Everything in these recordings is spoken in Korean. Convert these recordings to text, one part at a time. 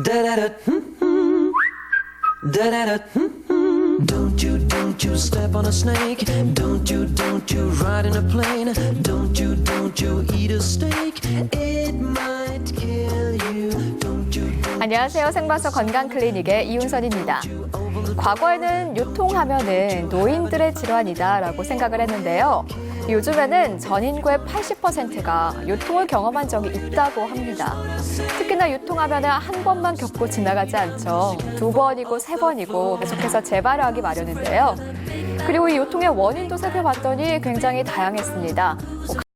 Da-da-da, da-da-da, don't you step on a snake. Don't you ride in a plane. Don't you eat a steak. It might kill you. Don't you. 안녕하세요. 생방송 건강클리닉의 이윤선입니다. 과거에는 요통하면은 노인들의 질환이다라고 생각을 했는데요. 요즘에는 전 인구의 80%가 요통을 경험한 적이 있다고 합니다. 특히나 요통하면은 한 번만 겪고 지나가지 않죠. 두 번이고 세 번이고 계속해서 재발하기 마련인데요. 그리고 이 요통의 원인도 살펴봤더니 굉장히 다양했습니다.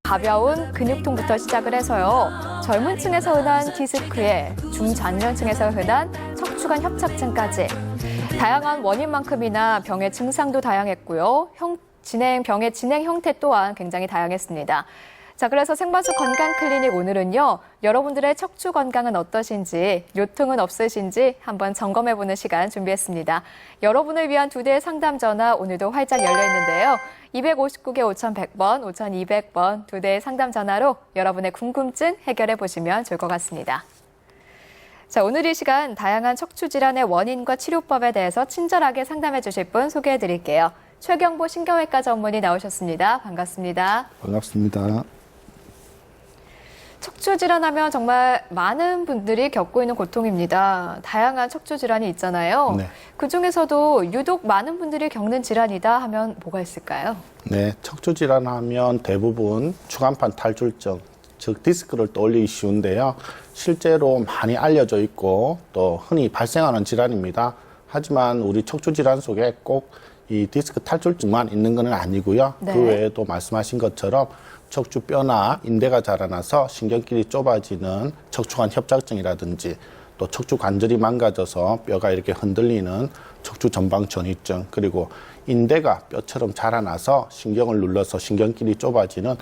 가벼운 근육통부터 시작을 해서요. 젊은 층에서 흔한 디스크에 중장년층에서 흔한 척추관 협착증까지 다양한 원인만큼이나 병의 증상도 다양했고요. 병의 진행 형태 또한 굉장히 다양했습니다. 자, 그래서 생방송 건강클리닉 오늘은요. 여러분들의 척추 건강은 어떠신지, 요통은 없으신지 한번 점검해보는 시간 준비했습니다. 여러분을 위한 2대의 상담 전화 오늘도 활짝 열려 있는데요. 259개 5100번, 5200번 2대의 상담 전화로 여러분의 궁금증 해결해 보시면 좋을 것 같습니다. 자, 오늘 이 시간 다양한 척추 질환의 원인과 치료법에 대해서 친절하게 상담해 주실 분 소개해 드릴게요. 최경보 신경외과 전문의 나오셨습니다. 반갑습니다. 반갑습니다. 척추 질환하면 정말 많은 분들이 겪고 있는 고통입니다. 다양한 척추 질환이 있잖아요. 네. 그중에서도 유독 많은 분들이 겪는 질환이다 하면 뭐가 있을까요? 네, 척추 질환하면 대부분 추간판 탈출증, 즉 디스크를 떠올리기 쉬운데요. 실제로 많이 알려져 있고 또 흔히 발생하는 질환입니다. 하지만 우리 척추 질환 속에 꼭 이 디스크 탈출증만 있는 건 아니고요. 네. 그 외에도 말씀하신 것처럼 척추뼈나 인대가 자라나서 신경길이 좁아지는 척추관 협착증이라든지 또 척추 관절이 망가져서 뼈가 이렇게 흔들리는 척추 전방 전이증, 그리고 인대가 뼈처럼 자라나서 신경을 눌러서 신경길이 좁아지는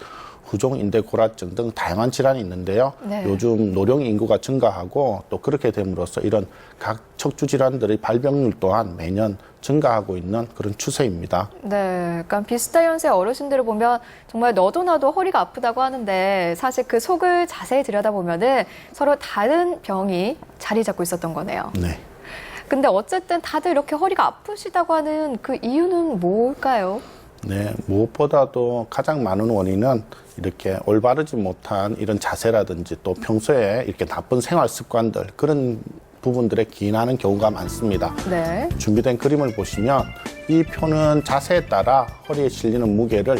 후종 인대 골화증 등 다양한 질환이 있는데요. 네. 요즘 노령 인구가 증가하고 또 그렇게 됨으로써 이런 각 척추 질환들의 발병률 또한 매년 증가하고 있는 그런 추세입니다. 네, 약간 비슷한 연세 어르신들을 보면 정말 너도 나도 허리가 아프다고 하는데 사실 그 속을 자세히 들여다보면은 서로 다른 병이 자리 잡고 있었던 거네요. 네. 근데 어쨌든 다들 이렇게 허리가 아프시다고 하는 그 이유는 뭘까요? 네, 무엇보다도 가장 많은 원인은 이렇게 올바르지 못한 이런 자세라든지 또 평소에 이렇게 나쁜 생활 습관들, 그런 부분들에 기인하는 경우가 많습니다. 네. 준비된 그림을 보시면 이 표는 자세에 따라 허리에 실리는 무게를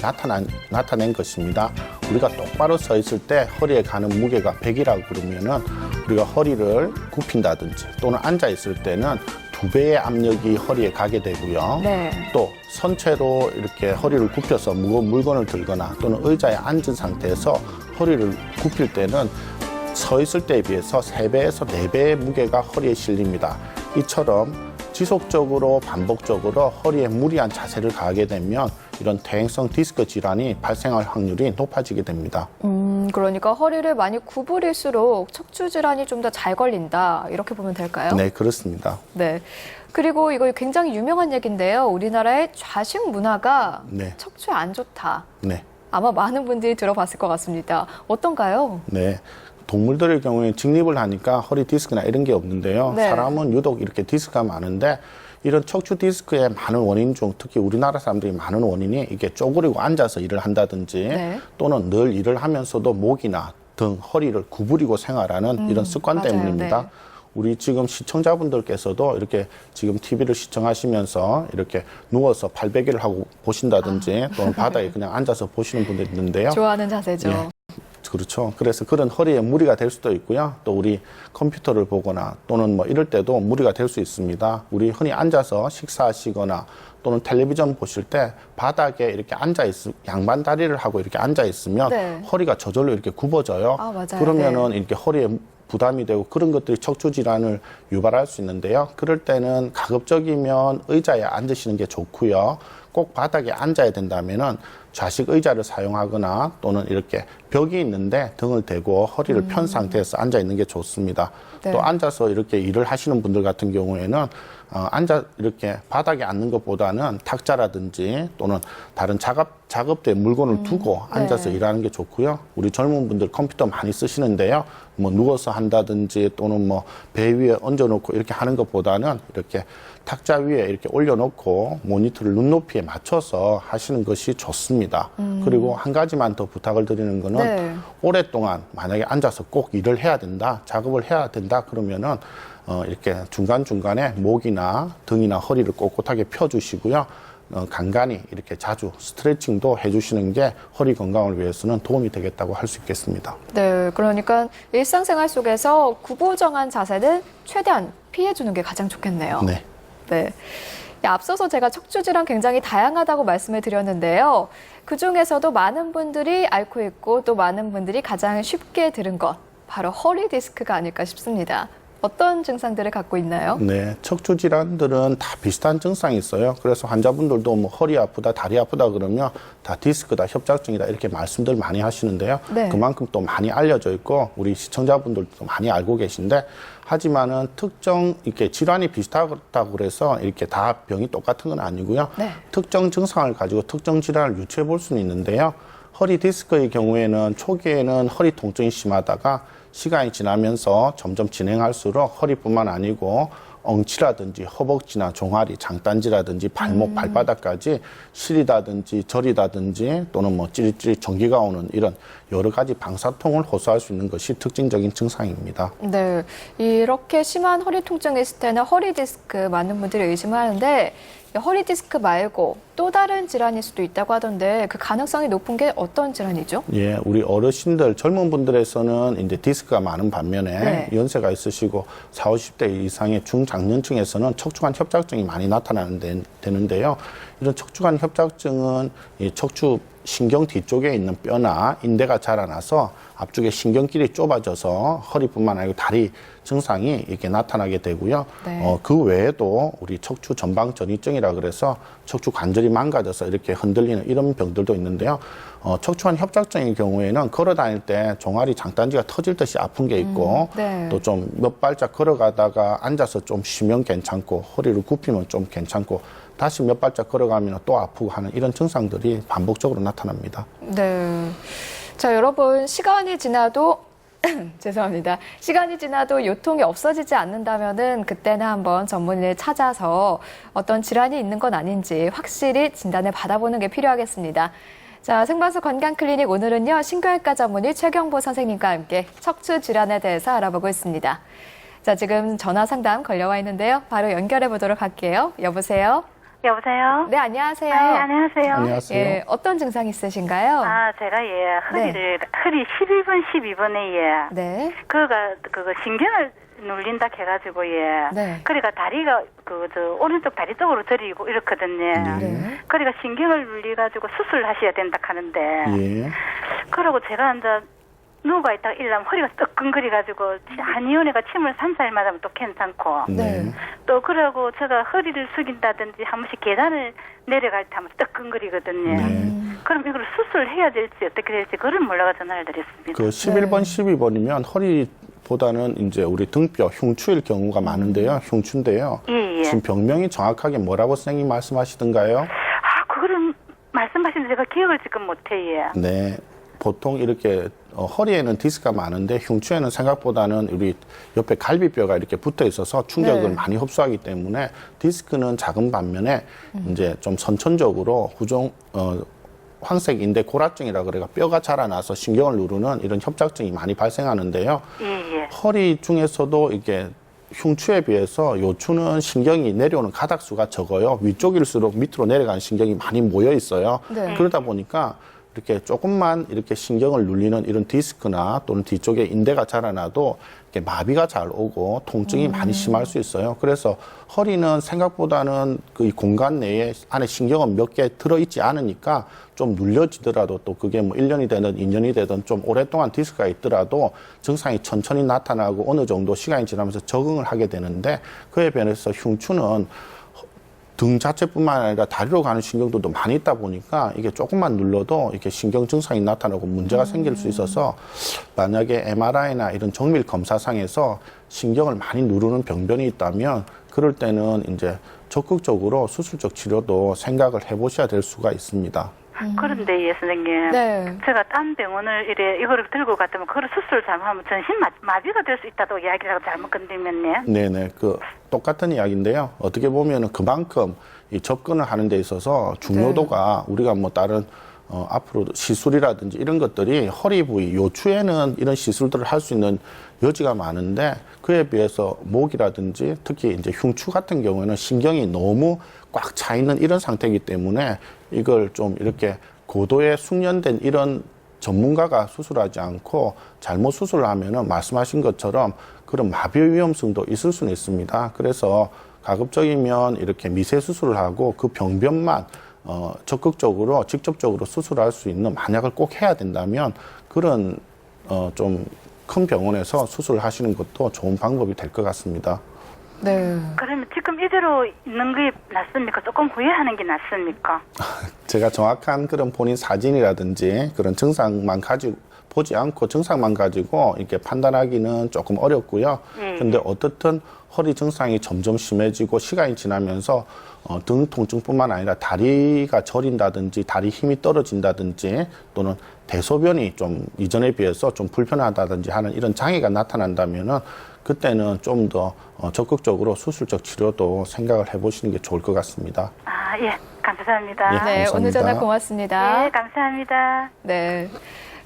나타낸 것입니다. 우리가 똑바로 서 있을 때 허리에 가는 무게가 100이라고 그러면은 우리가 허리를 굽힌다든지 또는 앉아 있을 때는 2배의 압력이 허리에 가게 되고요. 네. 또 선체로 이렇게 허리를 굽혀서 무거운 물건을 들거나 또는 의자에 앉은 상태에서 허리를 굽힐 때는 서 있을 때에 비해서 3배에서 4배의 무게가 허리에 실립니다. 이처럼 지속적으로 반복적으로 허리에 무리한 자세를 가하게 되면 이런 퇴행성 디스크 질환이 발생할 확률이 높아지게 됩니다. 그러니까 허리를 많이 구부릴수록 척추 질환이 좀 더 잘 걸린다 이렇게 보면 될까요? 네, 그렇습니다. 네. 그리고 이거 굉장히 유명한 얘기인데요. 우리나라의 좌식 문화가 네. 척추에 안 좋다. 네. 아마 많은 분들이 들어봤을 것 같습니다. 어떤가요? 네. 동물들의 경우에 직립을 하니까 허리 디스크나 이런 게 없는데요. 네. 사람은 유독 이렇게 디스크가 많은데 이런 척추 디스크의 많은 원인 중 특히 우리나라 사람들이 많은 원인이 이게 쪼그리고 앉아서 일을 한다든지 네. 또는 늘 일을 하면서도 목이나 등 허리를 구부리고 생활하는 이런 습관 맞아요. 때문입니다. 네. 우리 지금 시청자분들께서도 이렇게 지금 TV를 시청하시면서 이렇게 누워서 팔베개를 하고 보신다든지 또는 바닥에 그냥 앉아서 보시는 분들이 있는데요. 좋아하는 자세죠. 네. 그렇죠. 그래서 그런 허리에 무리가 될 수도 있고요. 또 우리 컴퓨터를 보거나 또는 뭐 이럴 때도 무리가 될 수 있습니다. 우리 흔히 앉아서 식사하시거나 또는 텔레비전 보실 때 바닥에 이렇게 양반 다리를 하고 이렇게 앉아 있으면 네. 허리가 저절로 이렇게 굽어져요. 아, 맞아요. 그러면은 네. 이렇게 허리에 부담이 되고 그런 것들이 척추 질환을 유발할 수 있는데요. 그럴 때는 가급적이면 의자에 앉으시는 게 좋고요. 꼭 바닥에 앉아야 된다면은 좌식 의자를 사용하거나 또는 이렇게 벽이 있는데 등을 대고 허리를 편 상태에서 앉아 있는 게 좋습니다. 네. 또 앉아서 이렇게 일을 하시는 분들 같은 경우에는 앉아 이렇게 바닥에 앉는 것보다는 탁자라든지 또는 다른 작업대에 물건을 두고 앉아서 네. 일하는 게 좋고요. 우리 젊은 분들 컴퓨터 많이 쓰시는데요. 뭐 누워서 한다든지 또는 뭐 배 위에 얹어놓고 이렇게 하는 것보다는 이렇게 탁자 위에 이렇게 올려놓고 모니터를 눈높이에 맞춰서 하시는 것이 좋습니다. 그리고 한 가지만 더 부탁을 드리는 거는 네. 오랫동안 만약에 앉아서 꼭 일을 해야 된다, 작업을 해야 된다 그러면은 이렇게 중간중간에 목이나 등이나 허리를 꼿꼿하게 펴주시고요. 간간히 이렇게 자주 스트레칭도 해주시는 게 허리 건강을 위해서는 도움이 되겠다고 할 수 있겠습니다. 네, 그러니까 일상생활 속에서 구부정한 자세는 최대한 피해주는 게 가장 좋겠네요. 네. 네. 앞서서 제가 척추 질환 굉장히 다양하다고 말씀을 드렸는데요. 그 중에서도 많은 분들이 앓고 있고 또 많은 분들이 가장 쉽게 들은 것, 바로 허리 디스크가 아닐까 싶습니다. 어떤 증상들을 갖고 있나요? 네, 척추 질환들은 다 비슷한 증상이 있어요. 그래서 환자분들도 뭐 허리 아프다, 다리 아프다 그러면 다 디스크다, 협착증이다 이렇게 말씀들 많이 하시는데요. 네. 그만큼 또 많이 알려져 있고 우리 시청자분들도 많이 알고 계신데 하지만은 특정 이렇게 질환이 비슷하다고 그래서 이렇게 다 병이 똑같은 건 아니고요. 네. 특정 증상을 가지고 특정 질환을 유추해 볼 수는 있는데요. 허리 디스크의 경우에는 초기에는 허리 통증이 심하다가 시간이 지나면서 점점 진행할수록 허리뿐만 아니고 엉치라든지 허벅지나 종아리, 장단지라든지 발목, 발바닥까지 시리다든지 저리다든지 또는 뭐 찌릿찌릿 전기가 오는 이런 여러 가지 방사통을 호소할 수 있는 것이 특징적인 증상입니다. 네, 이렇게 심한 허리 통증이 있을 때는 허리 디스크 많은 분들이 의심하는데 허리 디스크 말고 또 다른 질환일 수도 있다고 하던데 그 가능성이 높은 게 어떤 질환이죠? 예, 우리 어르신들, 젊은 분들에서는 이제 디스크가 많은 반면에 네. 연세가 있으시고 40, 50대 이상의 중장년층에서는 척추관 협착증이 많이 나타나는데요. 이런 척추관 협착증은 이 척추 신경 뒤쪽에 있는 뼈나 인대가 자라나서 앞쪽에 신경길이 좁아져서 허리뿐만 아니고 다리 증상이 이렇게 나타나게 되고요. 네. 그 외에도 우리 척추 전방 전이증이라 그래서 척추 관절이 망가져서 이렇게 흔들리는 이런 병들도 있는데요. 척추관 협착증의 경우에는 걸어 다닐 때 종아리 장단지가 터질 듯이 아픈 게 있고 네. 또 좀 몇 발짝 걸어가다가 앉아서 좀 쉬면 괜찮고 허리를 굽히면 좀 괜찮고 다시 몇 발짝 걸어가면 또 아프고 하는 이런 증상들이 반복적으로 나타납니다. 네. 자, 여러분, 시간이 지나도 죄송합니다. 시간이 지나도 요통이 없어지지 않는다면은 그때는 한번 전문의를 찾아서 어떤 질환이 있는 건 아닌지 확실히 진단을 받아보는 게 필요하겠습니다. 자, 생방송 건강클리닉 오늘은요, 신경외과 전문의 최경보 선생님과 함께 척추 질환에 대해서 알아보고 있습니다. 자, 지금 전화 상담 걸려와 있는데요. 바로 연결해 보도록 할게요. 여보세요? 여보세요? 네, 안녕하세요. 아, 안녕하세요. 안녕하세요. 예, 어떤 증상 있으신가요? 아, 제가 허리 11번, 12번에 네. 그거 신경을 눌린다 해가지고 네. 그러니까 다리가 오른쪽 다리 쪽으로 저리고 이렇거든요. 네. 그러니까 신경을 눌려가지고 수술하셔야 된다 하는데 예. 그러고 제가 이제 누가 있다가 일하면 허리가 뜨끈거려가지고 한의원에가 침을 3, 4일 맞으면 또 괜찮고 네. 또 그러고 제가 허리를 숙인다든지 한 번씩 계단을 내려갈 때 하면 뜨끈거리거든요. 네. 그럼 이걸 수술해야 될지 어떻게 될지 그걸 몰라가 전화를 드렸습니다. 그 11번, 12번이면 허리보다는 이제 우리 등뼈, 흉추일 경우가 많은데요. 흉추인데요. 예. 지금 병명이 정확하게 뭐라고 선생님 말씀하시던가요? 아, 그거는 말씀하시는데 제가 기억을 지금 못해요. 네. 보통 이렇게 허리에는 디스크가 많은데 흉추에는 생각보다는 우리 옆에 갈비뼈가 이렇게 붙어 있어서 충격을 네. 많이 흡수하기 때문에 디스크는 작은 반면에 이제 좀 선천적으로 황색 인대 골화증이라 그래가 뼈가 자라나서 신경을 누르는 이런 협착증이 많이 발생하는데요. 예. 허리 중에서도 이게 흉추에 비해서 요추는 신경이 내려오는 가닥수가 적어요. 위쪽일수록 밑으로 내려가는 신경이 많이 모여 있어요. 네. 그러다 보니까 이렇게 조금만 이렇게 신경을 눌리는 이런 디스크나 또는 뒤쪽에 인대가 자라나도 이렇게 마비가 잘 오고 통증이 많이 심할 수 있어요. 그래서 허리는 생각보다는 그 공간 내에 안에 신경은 몇 개 들어있지 않으니까 좀 눌려지더라도 또 그게 뭐 1년이 되든 2년이 되든 좀 오랫동안 디스크가 있더라도 증상이 천천히 나타나고 어느 정도 시간이 지나면서 적응을 하게 되는데 그에 비해서 흉추는 등 자체뿐만 아니라 다리로 가는 신경들도 많이 있다 보니까 이게 조금만 눌러도 이렇게 신경 증상이 나타나고 문제가 생길 수 있어서 만약에 MRI나 이런 정밀 검사상에서 신경을 많이 누르는 병변이 있다면 그럴 때는 이제 적극적으로 수술적 치료도 생각을 해보셔야 될 수가 있습니다. 그런데 예 선생님, 네. 제가 딴 병원을 이거를 들고 갔다면 그걸 수술 잘하면 전신 마비가 될 수 있다고 이야기를 잘못 건드리면요. 네네, 그 똑같은 이야기인데요. 어떻게 보면은 그만큼 이 접근을 하는 데 있어서 중요도가 우리가 뭐 다른 앞으로 시술이라든지 이런 것들이 허리 부위, 요추에는 이런 시술들을 할 수 있는 여지가 많은데 그에 비해서 목이라든지 특히 이제 흉추 같은 경우에는 신경이 너무 꽉 차 있는 이런 상태이기 때문에 이걸 좀 이렇게 고도의 숙련된 이런 전문가가 수술하지 않고 잘못 수술을 하면은 말씀하신 것처럼 그런 마비의 위험성도 있을 수는 있습니다. 그래서 가급적이면 이렇게 미세 수술을 하고 그 병변만 적극적으로 직접적으로 수술할 수 있는 만약을 꼭 해야 된다면 그런 좀 큰 병원에서 수술을 하시는 것도 좋은 방법이 될 것 같습니다. 네. 그러면 지금 이대로 있는 게 낫습니까? 조금 후회하는 게 낫습니까? 제가 정확한 그런 본인 사진이라든지 그런 증상만 가지고 보지 않고 증상만 가지고 이렇게 판단하기는 조금 어렵고요. 근데 어떻든 허리 증상이 점점 심해지고 시간이 지나면서 등 통증뿐만 아니라 다리가 저린다든지 다리 힘이 떨어진다든지 또는 대소변이 좀 이전에 비해서 좀 불편하다든지 하는 이런 장애가 나타난다면은 그때는 좀 더 적극적으로 수술적 치료도 생각을 해보시는 게 좋을 것 같습니다. 아, 예, 감사합니다. 예. 네, 오늘 감사합니다. 전화 고맙습니다. 예, 감사합니다. 네.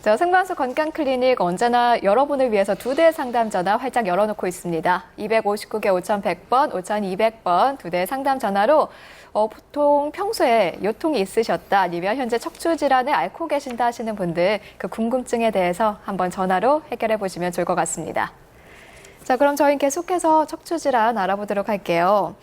자, 생방송 건강클리닉 언제나 여러분을 위해서 2대 상담 전화 활짝 열어놓고 있습니다. 259개 5100번, 5200번 2대 상담 전화로 보통 평소에 요통이 있으셨다 아니면 현재 척추 질환을 앓고 계신다 하시는 분들 그 궁금증에 대해서 한번 전화로 해결해 보시면 좋을 것 같습니다. 자, 그럼 저희 계속해서 척추 질환 알아보도록 할게요.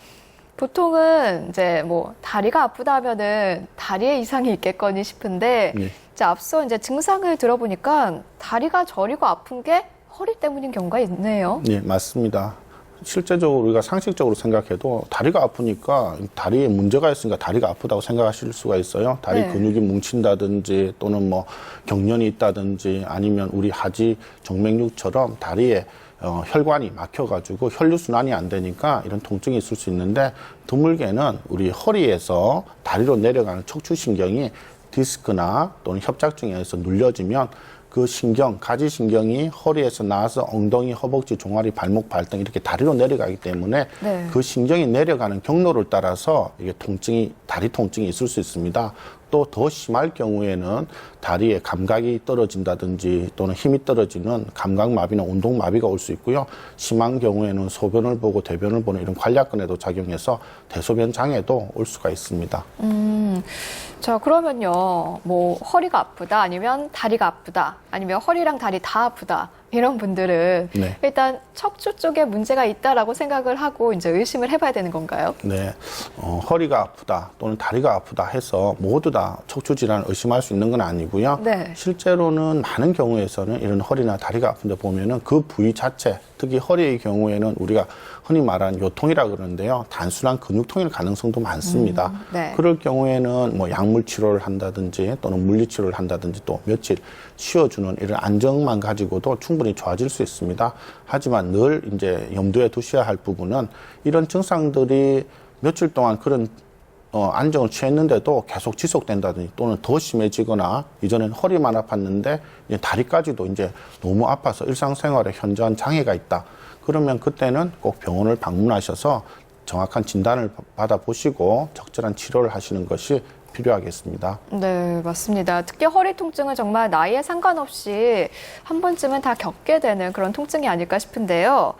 보통은 이제 뭐 다리가 아프다 하면은 다리에 이상이 있겠거니 싶은데 네. 자, 앞서 이제 증상을 들어보니까 다리가 저리고 아픈 게 허리 때문인 경우가 있네요. 네, 맞습니다. 실제적으로 우리가 상식적으로 생각해도 다리가 아프니까 다리에 문제가 있으니까 다리가 아프다고 생각하실 수가 있어요. 다리 네. 근육이 뭉친다든지 또는 뭐 경련이 있다든지 아니면 우리 하지 정맥류처럼 다리에 혈관이 막혀가지고 혈류순환이 안 되니까 이런 통증이 있을 수 있는데 드물게는 우리 허리에서 다리로 내려가는 척추신경이 디스크나 또는 협착증에 의해서 눌려지면 그 신경, 가지신경이 허리에서 나와서 엉덩이, 허벅지, 종아리, 발목, 발등 이렇게 다리로 내려가기 때문에 네. 그 신경이 내려가는 경로를 따라서 이게 통증이, 다리 통증이 있을 수 있습니다. 또 더 심할 경우에는 다리에 감각이 떨어진다든지 또는 힘이 떨어지는 감각마비나 운동마비가 올 수 있고요. 심한 경우에는 소변을 보고 대변을 보는 이런 관략근에도 작용해서 대소변 장애도 올 수가 있습니다. 자, 그러면요, 뭐 허리가 아프다 아니면 다리가 아프다 아니면 허리랑 다리 다 아프다 이런 분들은 네. 일단 척추 쪽에 문제가 있다라고 생각을 하고 이제 의심을 해봐야 되는 건가요? 네, 허리가 아프다 또는 다리가 아프다 해서 모두 다 척추 질환을 의심할 수 있는 건 아니고요. 네. 실제로는 많은 경우에서는 이런 허리나 다리가 아픈데 보면은 그 부위 자체, 특히 허리의 경우에는 우리가 흔히 말하는 요통이라 그러는데요. 단순한 근육통일 가능성도 많습니다. 네. 그럴 경우에는 뭐 약물 치료를 한다든지 또는 물리 치료를 한다든지 또 며칠 쉬어주는 이런 안정만 가지고도 충분히 좋아질 수 있습니다. 하지만 늘 이제 염두에 두셔야 할 부분은 이런 증상들이 며칠 동안 그런 안정을 취했는데도 계속 지속된다든지 또는 더 심해지거나 이전엔 허리만 아팠는데 이제 다리까지도 이제 너무 아파서 일상생활에 현저한 장애가 있다. 그러면 그때는 꼭 병원을 방문하셔서 정확한 진단을 받아보시고 적절한 치료를 하시는 것이 필요하겠습니다. 네, 맞습니다. 특히 허리 통증은 정말 나이에 상관없이 한 번쯤은 다 겪게 되는 그런 통증이 아닐까 싶은데요.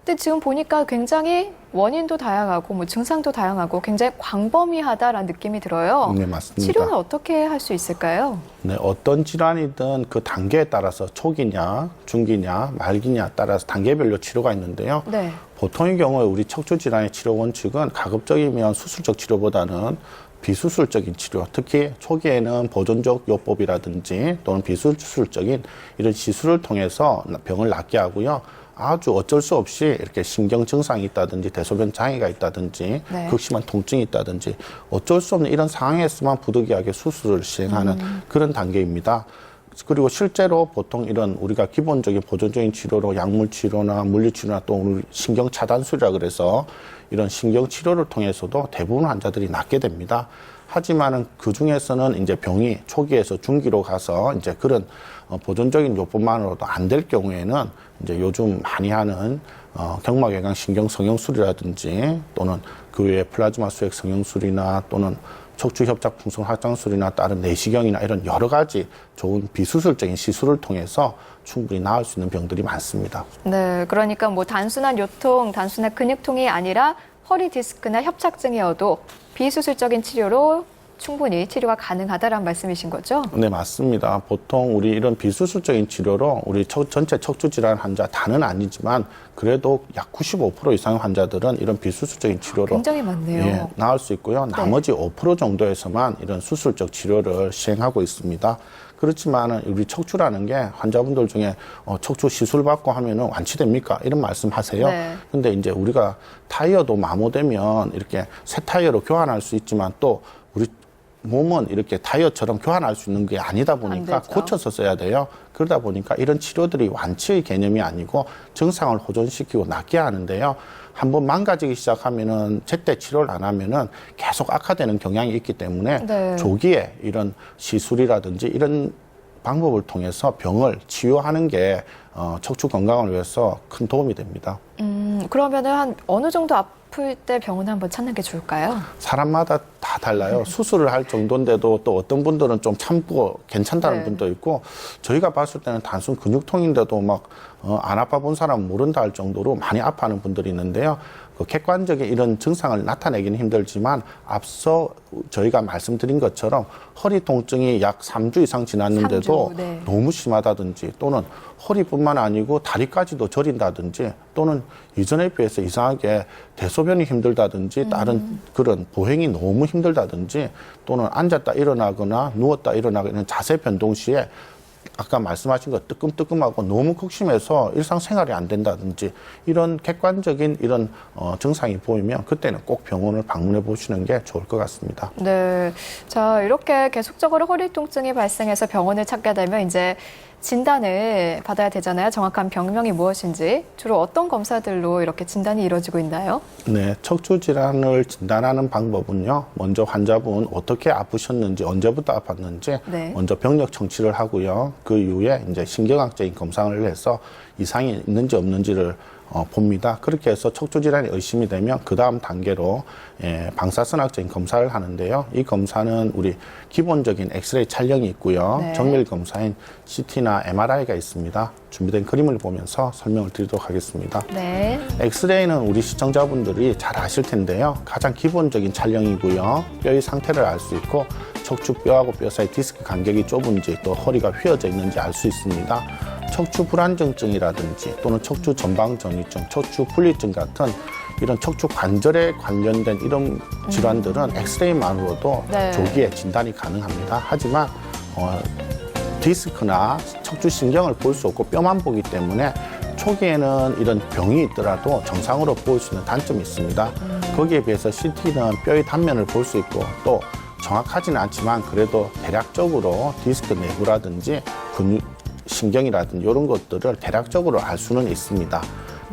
근데 지금 보니까 굉장히 원인도 다양하고 뭐 증상도 다양하고 굉장히 광범위하다라는 느낌이 들어요. 네, 맞습니다. 치료는 어떻게 할 수 있을까요? 네, 어떤 질환이든 그 단계에 따라서 초기냐, 중기냐, 말기냐 따라서 단계별로 치료가 있는데요. 네. 보통의 경우에 우리 척추 질환의 치료 원칙은 가급적이면 수술적 치료보다는 비수술적인 치료, 특히 초기에는 보존적 요법이라든지 또는 비수술적인 이런 시술을 통해서 병을 낫게 하고요. 아주 어쩔 수 없이 이렇게 신경 증상이 있다든지 대소변 장애가 있다든지 네. 극심한 통증이 있다든지 어쩔 수 없는 이런 상황에서만 부득이하게 수술을 시행하는 그런 단계입니다. 그리고 실제로 보통 이런 우리가 기본적인 보존적인 치료로 약물 치료나 물리 치료나 또 오늘 신경 차단술이라 그래서 이런 신경 치료를 통해서도 대부분 환자들이 낫게 됩니다. 하지만은 그 중에서는 이제 병이 초기에서 중기로 가서 이제 그런 보존적인 요법만으로도 안 될 경우에는 이제 요즘 많이 하는 경막외곽 신경 성형술이라든지 또는 그 외에 플라즈마 수액 성형술이나 또는 척추 협착 풍선 확장술이나 다른 내시경이나 이런 여러 가지 좋은 비수술적인 시술을 통해서 충분히 나을 수 있는 병들이 많습니다. 네, 그러니까 뭐 단순한 요통, 단순한 근육통이 아니라 허리 디스크나 협착증이어도 비수술적인 치료로 충분히 치료가 가능하다라는 말씀이신 거죠? 네, 맞습니다. 보통 우리 이런 비수술적인 치료로 우리 전체 척추 질환 환자 다는 아니지만 그래도 약 95% 이상의 환자들은 이런 비수술적인 치료로 굉장히 많네요. 예, 나을 수 있고요. 나머지 5% 정도에서만 이런 수술적 치료를 시행하고 있습니다. 그렇지만 우리 척추라는 게 환자분들 중에 척추 시술 받고 하면은 완치됩니까? 이런 말씀 하세요. 네. 근데 이제 우리가 타이어도 마모되면 이렇게 새 타이어로 교환할 수 있지만 또 우리 몸은 이렇게 타이어처럼 교환할 수 있는 게 아니다 보니까 안 되죠. 고쳐서 써야 돼요. 그러다 보니까 이런 치료들이 완치의 개념이 아니고 증상을 호전시키고 낫게 하는데요. 한번 망가지기 시작하면은 제때 치료를 안 하면은 계속 악화되는 경향이 있기 때문에 네. 조기에 이런 시술이라든지 이런 방법을 통해서 병을 치유하는 게 척추 건강을 위해서 큰 도움이 됩니다. 그러면은 한 어느 정도 아플 때 병원에 한번 찾는 게 좋을까요? 사람마다 다 달라요. 수술을 할 정도인데도 또 어떤 분들은 좀 참고 괜찮다는 네. 분도 있고 저희가 봤을 때는 단순 근육통인데도 막 안 아파 본 사람은 모른다 할 정도로 많이 아파하는 분들이 있는데요. 그 객관적인 이런 증상을 나타내기는 힘들지만 앞서 저희가 말씀드린 것처럼 허리 통증이 약 3주 이상 지났는데도 3주, 네. 너무 심하다든지 또는 허리뿐만 아니고 다리까지도 저린다든지 또는 이전에 비해서 이상하게 대소변이 힘들다든지 다른 그런 보행이 너무 힘들다든지 또는 앉았다 일어나거나 누웠다 일어나거나 이런 자세 변동 시에 아까 말씀하신 것 뜨끔뜨끔하고 너무 극심해서 일상생활이 안 된다든지 이런 객관적인 이런 증상이 보이면 그때는 꼭 병원을 방문해 보시는 게 좋을 것 같습니다. 네. 자, 이렇게 계속적으로 허리 통증이 발생해서 병원을 찾게 되면 이제 진단을 받아야 되잖아요. 정확한 병명이 무엇인지. 주로 어떤 검사들로 이렇게 진단이 이루어지고 있나요? 네, 척추 질환을 진단하는 방법은요. 먼저 환자분 어떻게 아프셨는지, 언제부터 아팠는지 네. 먼저 병력 청취를 하고요. 그 이후에 이제 신경학적인 검사를 해서 이상이 있는지 없는지를 봅니다. 그렇게 해서 척추 질환이 의심이 되면 그 다음 단계로 방사선학적인 검사를 하는데요. 이 검사는 우리 기본적인 엑스레이 촬영이 있고요. 네. 정밀 검사인 CT나 MRI가 있습니다. 준비된 그림을 보면서 설명을 드리도록 하겠습니다. 네. 엑스레이는 우리 시청자분들이 잘 아실 텐데요. 가장 기본적인 촬영이고요. 뼈의 상태를 알 수 있고 척추 뼈하고 뼈 사이 디스크 간격이 좁은지 또 허리가 휘어져 있는지 알 수 있습니다. 척추 불안정증이라든지 또는 척추 전방전이증, 척추 분리증 같은 이런 척추 관절에 관련된 이런 질환들은 엑스레이만으로도 네. 조기에 진단이 가능합니다. 하지만 디스크나 척추 신경을 볼 수 없고 뼈만 보기 때문에 초기에는 이런 병이 있더라도 정상으로 볼 수 있는 단점이 있습니다. 거기에 비해서 CT는 뼈의 단면을 볼 수 있고 또 정확하지는 않지만 그래도 대략적으로 디스크 내부라든지 근육, 신경이라든지 이런 것들을 대략적으로 알 수는 있습니다.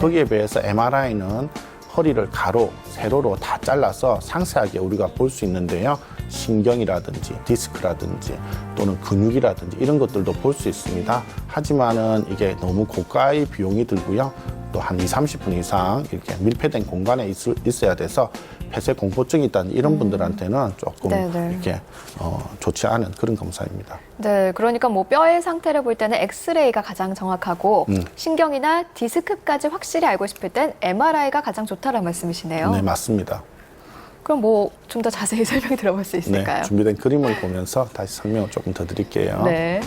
거기에 비해서 MRI는 허리를 가로, 세로로 다 잘라서 상세하게 우리가 볼 수 있는데요. 신경이라든지 디스크라든지 또는 근육이라든지 이런 것들도 볼 수 있습니다. 하지만은 이게 너무 고가의 비용이 들고요. 또 한 30분 이상 이렇게 밀폐된 공간에 있어야 돼서 폐쇄 공포증이 있다는 이런 분들한테는 조금 네네. 이렇게 좋지 않은 그런 검사입니다. 네, 그러니까 뭐 뼈의 상태를 볼 때는 엑스레이가 가장 정확하고 신경이나 디스크까지 확실히 알고 싶을 땐 MRI가 가장 좋다라는 말씀이시네요. 네, 맞습니다. 그럼 뭐 좀 더 자세히 설명 들어볼 수 있을까요? 네, 준비된 그림을 보면서 다시 설명을 조금 더 드릴게요. 네.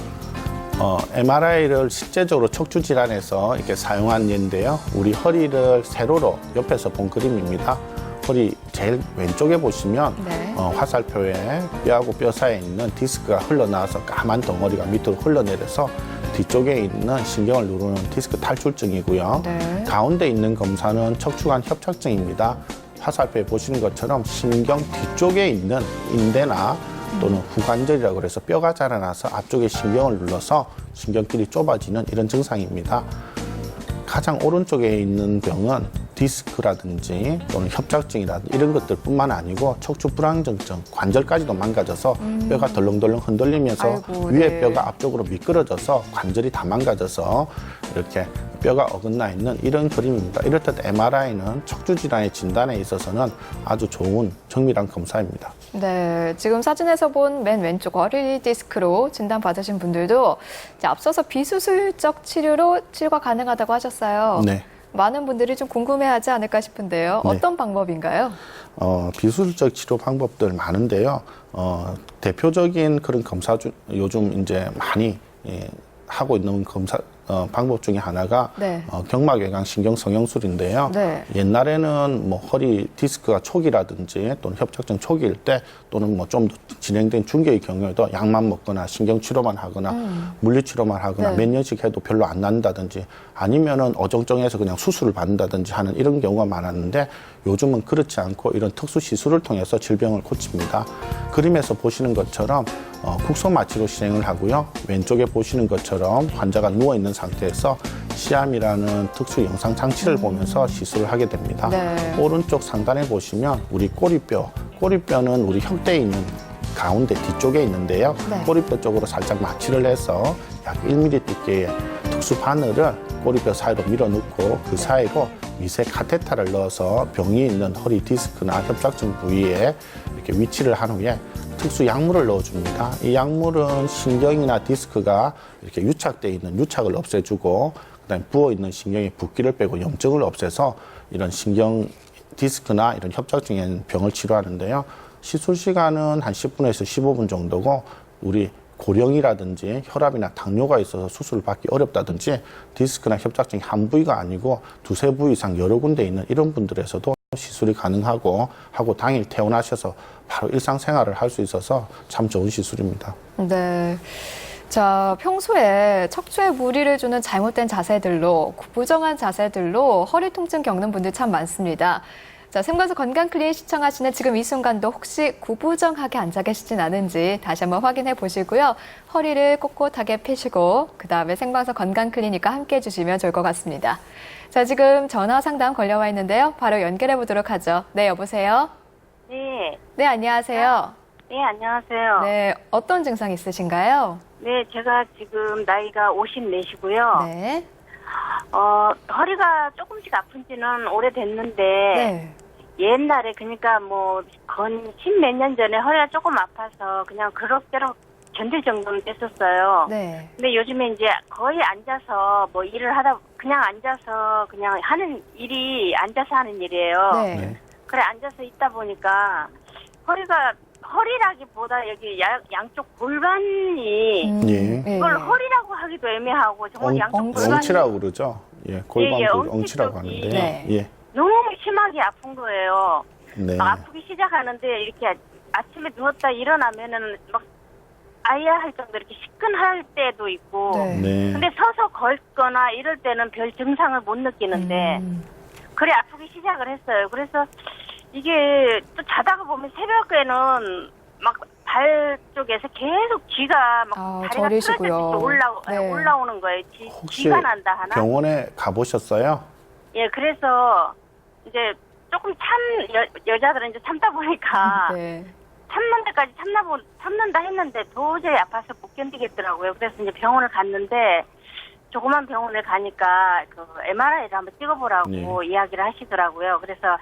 MRI를 실제적으로 척추 질환에서 이렇게 사용한 예인데요. 우리 허리를 세로로 옆에서 본 그림입니다. 허리 제일 왼쪽에 보시면 네. 화살표에 뼈하고 뼈 사이에 있는 디스크가 흘러나와서 까만 덩어리가 밑으로 흘러내려서 뒤쪽에 있는 신경을 누르는 디스크 탈출증이고요. 네. 가운데 있는 검사는 척추관 협착증입니다. 화살표에 보시는 것처럼 신경 뒤쪽에 있는 인대나 또는 후관절이라고 그래서 뼈가 자라나서 앞쪽에 신경을 눌러서 신경길이 좁아지는 이런 증상입니다. 가장 오른쪽에 있는 병은 디스크라든지 또는 협착증이라든지 이런 것들뿐만 아니고 척추 불안정증, 관절까지도 망가져서 뼈가 덜렁덜렁 흔들리면서 아이고, 위에 네. 뼈가 앞쪽으로 미끄러져서 관절이 다 망가져서 이렇게 뼈가 어긋나 있는 이런 그림입니다. 이렇듯 MRI는 척추 질환의 진단에 있어서는 아주 좋은 정밀한 검사입니다. 네, 지금 사진에서 본 맨 왼쪽 허리 디스크로 진단받으신 분들도 이제 앞서서 비수술적 치료로 치료가 가능하다고 하셨어요. 네. 많은 분들이 좀 궁금해하지 않을까 싶은데요. 네. 어떤 방법인가요? 비수술적 치료 방법들 많은데요. 대표적인 그런 검사 요즘 이제 많이 하고 있는 검사 방법 중에 하나가 네. 경막외곽 신경 성형술인데요. 네. 옛날에는 뭐 허리 디스크가 초기라든지 또는 협착증 초기일 때 또는 뭐 좀 더 진행된 중기의 경우에도 약만 먹거나 신경 치료만 하거나 물리 치료만 하거나 네. 몇 년씩 해도 별로 안 난다든지 아니면은 어정쩡해서 그냥 수술을 받는다든지 하는 이런 경우가 많았는데 요즘은 그렇지 않고 이런 특수 시술을 통해서 질병을 고칩니다. 그림에서 보시는 것처럼 국소 마취로 진행을 하고요. 왼쪽에 보시는 것처럼 환자가 누워 있는 상태에서 시암이라는 특수 영상 장치를 보면서 시술을 하게 됩니다. 네. 오른쪽 상단에 보시면 우리 꼬리뼈는 우리 혁대에 있는 가운데 뒤쪽에 있는데요. 네. 꼬리뼈 쪽으로 살짝 마취를 해서 약 1mm 두께의 특수 바늘을 꼬리뼈 사이로 밀어넣고 그 사이로 미세 카테터를 넣어서 병이 있는 허리 디스크나 협착증 부위에 이렇게 위치를 한 후에 특수 약물을 넣어줍니다. 이 약물은 신경이나 디스크가 이렇게 유착되어 있는 유착을 없애주고 그다음에 부어있는 신경의 붓기를 빼고 염증을 없애서 이런 신경 디스크나 이런 협착증의 병을 치료하는데요. 시술 시간은 한 10분에서 15분 정도고 우리 고령이라든지 혈압이나 당뇨가 있어서 수술을 받기 어렵다든지 디스크나 협착증이 한 부위가 아니고 두세 부위 이상 여러 군데 있는 이런 분들에서도 시술이 가능하고 하고 당일 퇴원하셔서 바로 일상생활을 할 수 있어서 참 좋은 시술입니다. 네. 자, 평소에 척추에 무리를 주는 잘못된 자세들로, 부정한 자세들로 허리 통증 겪는 분들 참 많습니다. 자, 생방송 건강클리닉 시청하시는 지금 이 순간도 혹시 구부정하게 앉아 계시진 않은지 다시 한번 확인해 보시고요. 허리를 꼿꼿하게 펴시고 그 다음에 생방송 건강클리닉과 함께 해주시면 좋을 것 같습니다. 자, 지금 전화 상담 걸려와 있는데요. 바로 연결해 보도록 하죠. 네, 여보세요? 네. 네, 안녕하세요. 네, 안녕하세요. 네, 어떤 증상 있으신가요? 네, 제가 지금 나이가 54시고요. 네. 허리가 조금씩 아픈 지는 오래됐는데, 네. 옛날에, 그러니까 뭐, 건 10몇 년 전에 허리가 조금 아파서 그냥 그럭저럭 견딜 정도는 됐었어요. 네. 근데 요즘에 이제 거의 앉아서 뭐 일을 하다, 그냥 앉아서 그냥 하는 일이 앉아서 하는 일이에요. 네. 그래, 앉아서 있다 보니까 허리라기보다 여기 양쪽 골반이 예. 그걸 허리라고 하기도 애매하고 정말 양쪽 골반이 엉치라고 그러죠. 예, 골반 예, 엉치라고 엉치 하는데요. 네. 예. 너무 심하게 아픈 거예요. 네. 막 아프기 시작하는데 이렇게 아침에 누웠다 일어나면은 막 아야 할 정도로 이렇게 시큰할 때도 있고. 네. 네. 근데 서서 걷거나 이럴 때는 별 증상을 못 느끼는데 그래 아프기 시작을 했어요. 그래서 이게 또 자다가 보면 새벽에는 막 발 쪽에서 계속 쥐가 막 다리가 저리시고요. 풀어졌듯이 네. 올라오는 거예요. 혹시 쥐가 난다 하나? 병원에 가보셨어요? 예, 그래서 이제 조금 여자들은 이제 참다 보니까 네. 참는 데까지 참는다 했는데 도저히 아파서 못 견디겠더라고요. 그래서 이제 병원을 갔는데 조그만 병원에 가니까 그 MRI를 한번 찍어보라고 네. 이야기를 하시더라고요. 그래서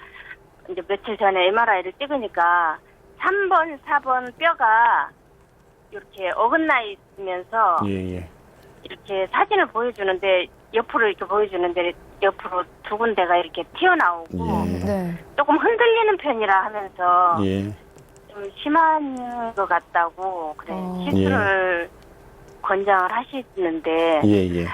이제 며칠 전에 MRI를 찍으니까 3번, 4번 뼈가 이렇게 어긋나 있으면서 예. 이렇게 사진을 보여주는데 옆으로 이렇게 보여주는데 옆으로 두 군데가 이렇게 튀어나오고 예. 네. 조금 흔들리는 편이라 하면서 예. 좀 심한 것 같다고 그래 시술을 권장을 하시는데 예.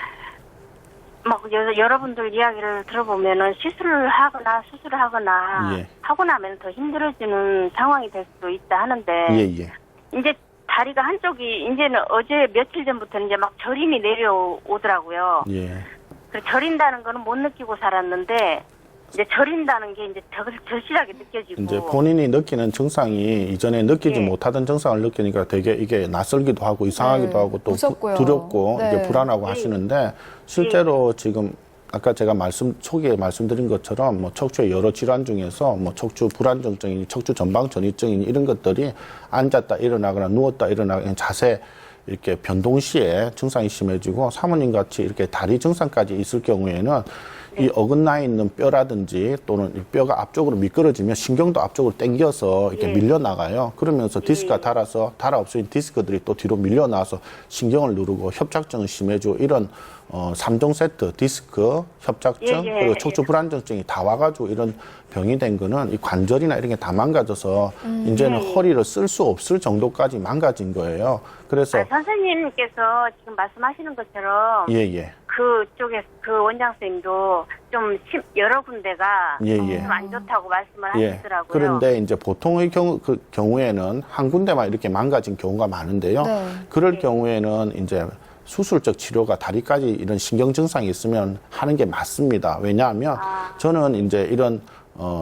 막 여러분들 이야기를 들어보면은 시술을 하거나 수술을 하거나 예. 하고 나면 더 힘들어지는 상황이 될 수도 있다 하는데 예. 이제 다리가 한쪽이 이제는 어제 며칠 전부터는 이제 막 저림이 내려오더라고요. 예. 그래서 저린다는 거는 못 느끼고 살았는데 이제 저린다는 게 이제 절실하게 느껴지고. 이제 본인이 느끼는 증상이 이전에 느끼지 예. 못하던 증상을 느끼니까 되게 이게 낯설기도 하고 이상하기도 네, 하고 또 무섭고요. 두렵고 네. 이게 불안하고 하시는데 실제로 지금 아까 제가 초기에 말씀드린 것처럼 뭐 척추의 여러 질환 중에서 뭐 척추 불안정증이니 척추 전방 전이증이니 이런 것들이 앉았다 일어나거나 누웠다 일어나거나 자세 이렇게 변동 시에 증상이 심해지고 사모님 같이 이렇게 다리 증상까지 있을 경우에는 이 어긋나 있는 뼈라든지 또는 이 뼈가 앞쪽으로 미끄러지면 신경도 앞쪽으로 당겨서 이렇게 밀려 나가요. 그러면서 디스크가 달아서 달아 없어진 디스크들이 또 뒤로 밀려 나와서 신경을 누르고 협착증을 심해지고 이런 3종 세트 디스크, 협착증, 그리고 척추 불안정증이 다 와가지고 이런 병이 된 거는 이 관절이나 이런 게 다 망가져서 이제는 허리를 쓸 수 없을 정도까지 망가진 거예요. 그래서 선생님께서 지금 말씀하시는 것처럼 예. 그쪽에 그 원장 선생님도 좀 여러 군데가 예. 좀 안 좋다고 말씀을 예. 하시더라고요. 그런데 이제 보통의 경우에는 한 군데만 이렇게 망가진 경우가 많은데요. 네. 그럴 경우에는 이제 수술적 치료가 다리까지 이런 신경 증상이 있으면 하는 게 맞습니다. 왜냐하면 저는 이제 이런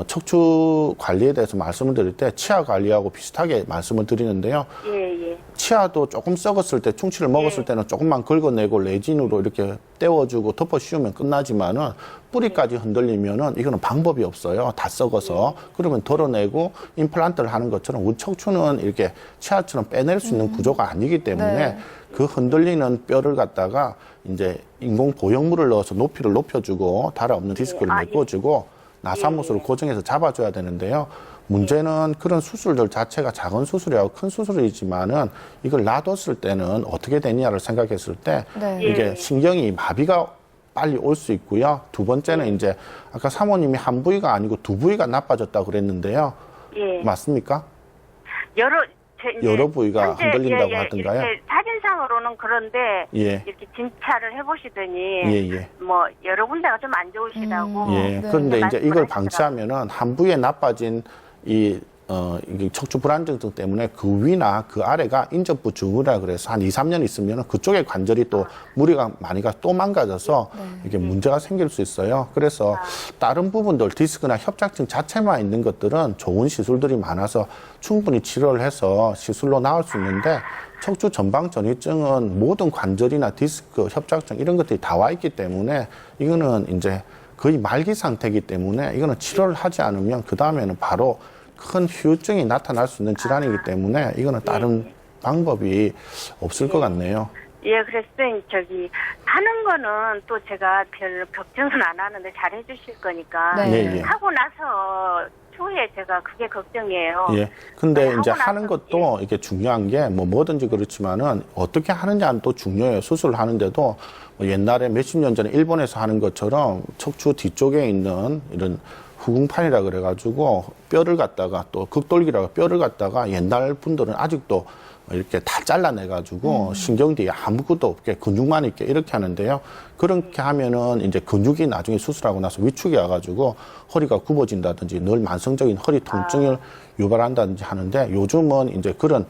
척추 관리에 대해서 말씀을 드릴 때 치아 관리하고 비슷하게 말씀을 드리는데요. 예. 치아도 조금 썩었을 때 충치를 먹었을 때는 조금만 긁어내고 레진으로 이렇게 떼워주고 덮어 씌우면 끝나지만은 뿌리까지 흔들리면은 이거는 방법이 없어요. 다 썩어서. 그러면 덜어내고 임플란트를 하는 것처럼 우리 척추는 이렇게 치아처럼 빼낼 수 있는 구조가 아니기 때문에 네. 그 흔들리는 뼈를 갖다가 이제 인공 보형물을 넣어서 높이를 높여주고 달아 없는 디스크를 메꿔주고 나사못으로 고정해서 잡아줘야 되는데요. 문제는 그런 수술들 자체가 작은 수술이하고 큰 수술이지만은 이걸 놔뒀을 때는 어떻게 되냐를 생각했을 때 네. 이게 신경이 마비가 빨리 올 수 있고요. 두 번째는 이제 아까 사모님이 한 부위가 아니고 두 부위가 나빠졌다고 그랬는데요. 예. 맞습니까? 이제 여러 부위가 현재, 흔들린다고 하던가요? 이렇게 사진상으로는 그런데 예. 이렇게 진찰을 해보시더니 예. 뭐 여러 군데가 좀 안 좋으시다고. 예. 네. 그런데 이제 말씀을 이걸 하시더라고요. 방치하면은 한 부위에 나빠진 이게 척추 불안정증 때문에 그 위나 그 아래가 인접부 증후라 그래서 한 2, 3년 있으면 그쪽에 관절이 또 무리가 많이 가 또 망가져서 이게 문제가 생길 수 있어요. 그래서 다른 부분들 디스크나 협착증 자체만 있는 것들은 좋은 시술들이 많아서 충분히 치료를 해서 시술로 나을 수 있는데 척추 전방 전이증은 모든 관절이나 디스크, 협착증 이런 것들이 다 와 있기 때문에 이거는 이제 거의 말기 상태이기 때문에 이거는 치료를 하지 않으면 그 다음에는 바로 큰 후유증이 나타날 수 있는 질환이기 때문에 이거는 다른 방법이 없을 것 같네요. 예, 그래서 하는 거는 또 제가 별 걱정은 안 하는데 잘해 주실 거니까 네. 예. 하고 나서 초에 제가 그게 걱정이에요. 예. 근데 하고 이제 나서, 하는 것도 이게 중요한 게 뭐든지 그렇지만은 어떻게 하느냐는 또 중요해요. 수술을 하는데도 뭐 옛날에 몇십 년 전에 일본에서 하는 것처럼 척추 뒤쪽에 있는 이런 후궁판이라 그래가지고 뼈를 갖다가 또 극돌기라고 뼈를 갖다가 옛날 분들은 아직도 이렇게 다 잘라내가지고 신경 뒤에 아무것도 없게 근육만 있게 이렇게 하는데요. 그렇게 하면은 이제 근육이 나중에 수술하고 나서 위축이 와가지고 허리가 굽어진다든지 늘 만성적인 허리 통증을 유발한다든지 하는데 요즘은 이제 그런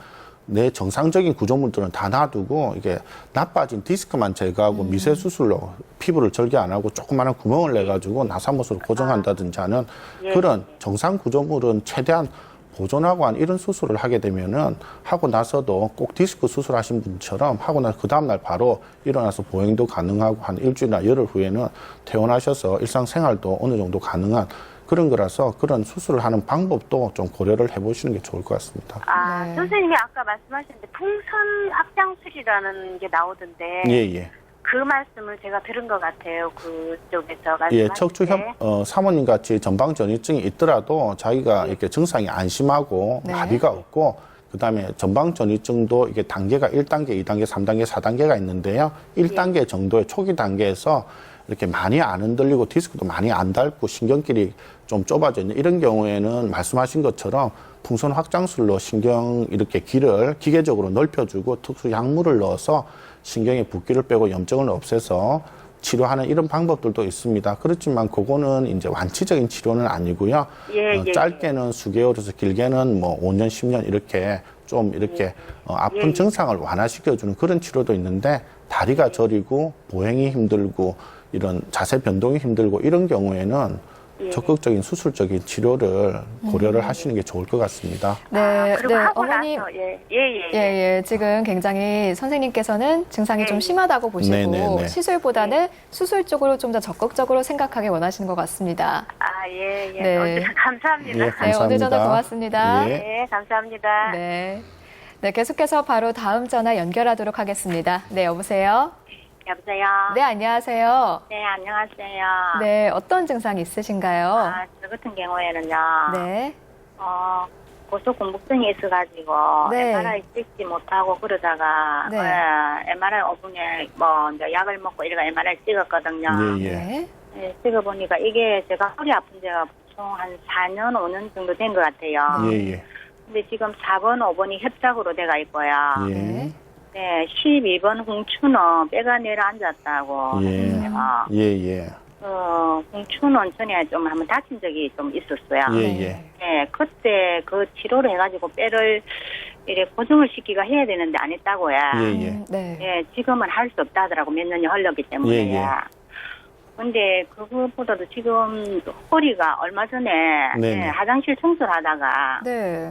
내 정상적인 구조물들은 다 놔두고 이게 나빠진 디스크만 제거하고 미세 수술로 피부를 절개 안 하고 조그마한 구멍을 내 가지고 나사못으로 고정한다든지 하는 그런 정상 구조물은 최대한 보존하고 한 이런 수술을 하게 되면은 하고 나서도 꼭 디스크 수술하신 분처럼 하고 나서 그 다음날 바로 일어나서 보행도 가능하고 한 일주일이나 열흘 후에는 퇴원하셔서 일상생활도 어느 정도 가능한 그런 거라서 그런 수술을 하는 방법도 좀 고려를 해보시는 게 좋을 것 같습니다. 네. 선생님이 아까 말씀하셨는데 풍선 확장술이라는 게 나오던데 예. 그 말씀을 제가 들은 것 같아요. 그쪽에서 말씀하실 예, 척추 때. 사모님 같이 전방 전이증이 있더라도 자기가 이렇게 증상이 안심하고 네. 마비가 없고 그다음에 전방 전이증도 이게 단계가 1단계, 2단계, 3단계, 4단계가 있는데요. 1단계 정도의 초기 단계에서 이렇게 많이 안 흔들리고 디스크도 많이 안 닳고 신경길이 좀 좁아져 있는 이런 경우에는 말씀하신 것처럼 풍선 확장술로 신경 이렇게 길을 기계적으로 넓혀주고 특수 약물을 넣어서 신경의 붓기를 빼고 염증을 없애서 치료하는 이런 방법들도 있습니다. 그렇지만 그거는 이제 완치적인 치료는 아니고요. 짧게는 수개월에서 길게는 뭐 5년, 10년 이렇게 좀 이렇게 아픈 증상을 완화시켜주는 그런 치료도 있는데 다리가 저리고 보행이 힘들고 이런 자세 변동이 힘들고 이런 경우에는 적극적인 수술적인 치료를 고려를 하시는 게 좋을 것 같습니다. 네, 그리고 하고 어머님. 나서 지금 굉장히 선생님께서는 증상이 좀 심하다고 보시고 네네네. 시술보다는 수술 쪽으로 좀 더 적극적으로 생각하기 원하시는 것 같습니다. 네. 오늘 감사합니다. 예, 네, 감사합니다. 오늘 전화 고맙습니다. 예. 네, 감사합니다. 네. 네, 계속해서 바로 다음 전화 연결하도록 하겠습니다. 네, 여보세요? 여보세요? 네, 안녕하세요. 네, 안녕하세요. 네, 어떤 증상이 있으신가요? 저 같은 경우에는요. 네. 고소공복증이 있어가지고 네. MRI 찍지 못하고 그러다가 네. MRI 5분에 이제 약을 먹고 이래가 MRI 찍었거든요. 예. 네. 네, 찍어보니까 이게 제가 허리 아픈 지가 보통 한 4년, 5년 정도 된 것 같아요. 예. 근데 지금 4번, 5번이 협작으로 돼가 있고요. 네. 네, 12번 홍추는 뼈가 내려앉았다고. 예. 홍추는 전에 좀 한번 다친 적이 좀 있었어요. 예. 네, 그때 그 치료를 해가지고 뼈를 이래 고정을 시키가 해야 되는데 안 했다고요. 예. 네. 예, 지금은 할 수 없다 하더라고. 몇 년이 흘렀기 때문에. 예. 근데 그것보다도 지금 허리가 얼마 전에 네네. 화장실 청소를 하다가 네.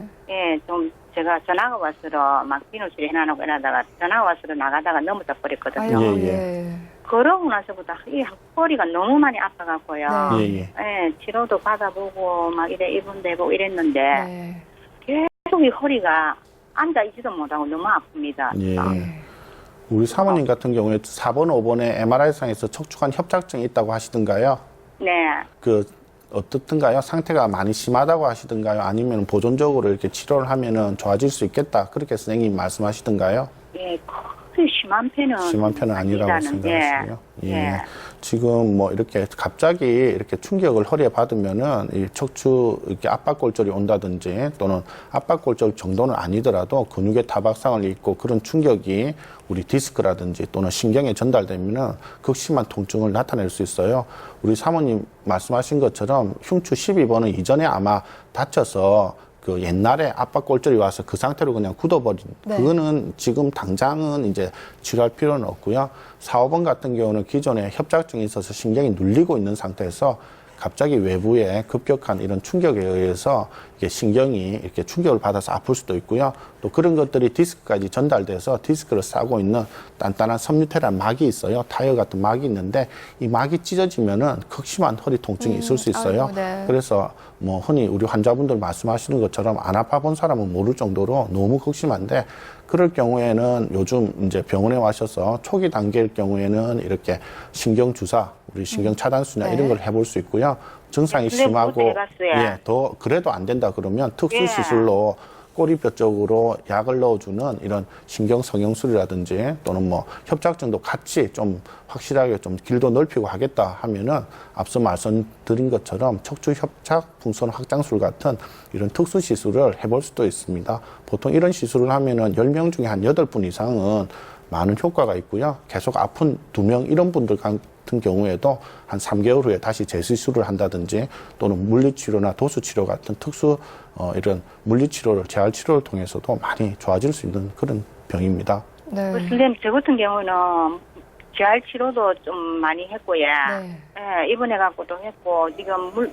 좀 제가 전화가 왔으러 막 비누칠 해놔놓고 이러다가 전화가 왔으러 나가다가 넘어져 버렸거든요. 아이고, 예. 그러고 나서부터 이 허리가 너무 많이 아파갖고요. 네. 예. 치료도 받아보고 막 이래 입원되고 이랬는데 네. 계속 이 허리가 앉아있지도 못하고 너무 아픕니다. 예. 우리 사모님 같은 경우에 4번, 5번에 MRI상에서 척추관 협착증이 있다고 하시던가요? 네. 어떻든가요? 상태가 많이 심하다고 하시던가요? 아니면 보존적으로 이렇게 치료를 하면은 좋아질 수 있겠다. 그렇게 선생님 말씀하시던가요? 예, 거의 심한 편은 아니라고 아니라는데. 생각하시고요. 예. 지금 뭐 이렇게 갑자기 이렇게 충격을 허리에 받으면은 이 척추 이렇게 압박골절이 온다든지 또는 압박골절 정도는 아니더라도 근육의 타박상을 입고 그런 충격이 우리 디스크라든지 또는 신경에 전달되면은 극심한 통증을 나타낼 수 있어요. 우리 사모님 말씀하신 것처럼 흉추 12번은 이전에 아마 다쳐서 그 옛날에 압박골절이 와서 그 상태로 그냥 굳어버린 네. 그거는 지금 당장은 이제 치료할 필요는 없고요. 4, 5번 같은 경우는 기존에 협착증이 있어서 신경이 눌리고 있는 상태에서 갑자기 외부의 급격한 이런 충격에 의해서 이게 신경이 이렇게 충격을 받아서 아플 수도 있고요. 또 그런 것들이 디스크까지 전달돼서 디스크를 싸고 있는 단단한 섬유테란 막이 있어요. 타이어 같은 막이 있는데 이 막이 찢어지면은 극심한 허리 통증이 있을 수 있어요. 아이고, 네. 그래서 뭐 흔히 우리 환자분들 말씀하시는 것처럼 안 아파본 사람은 모를 정도로 너무 극심한데 그럴 경우에는 요즘 이제 병원에 와셔서 초기 단계일 경우에는 이렇게 신경 주사, 우리 신경 차단수나 네. 이런 걸 해볼 수 있고요. 증상이 근데 심하고 그것도 해봤어요. 더 그래도 안 된다 그러면 특수 시술로 꼬리뼈 쪽으로 약을 넣어주는 이런 신경 성형술이라든지 또는 뭐 협착증도 같이 좀 확실하게 좀 길도 넓히고 하겠다 하면은 앞서 말씀드린 것처럼 척추 협착 풍선 확장술 같은 이런 특수 시술을 해볼 수도 있습니다. 보통 이런 시술을 하면은 10명 중에 한 8분 이상은 많은 효과가 있고요. 계속 아픈 2명 이런 분들 같은 경우에도 한 3개월 후에 다시 재시술을 한다든지 또는 물리치료나 도수치료 같은 특수 이런 물리치료를 재활치료를 통해서도 많이 좋아질 수 있는 그런 병입니다. 네. 선생님, 저 같은 경우는 재활 치료도 좀 많이 했고요. 네. 예, 입원해갖고도 했고, 지금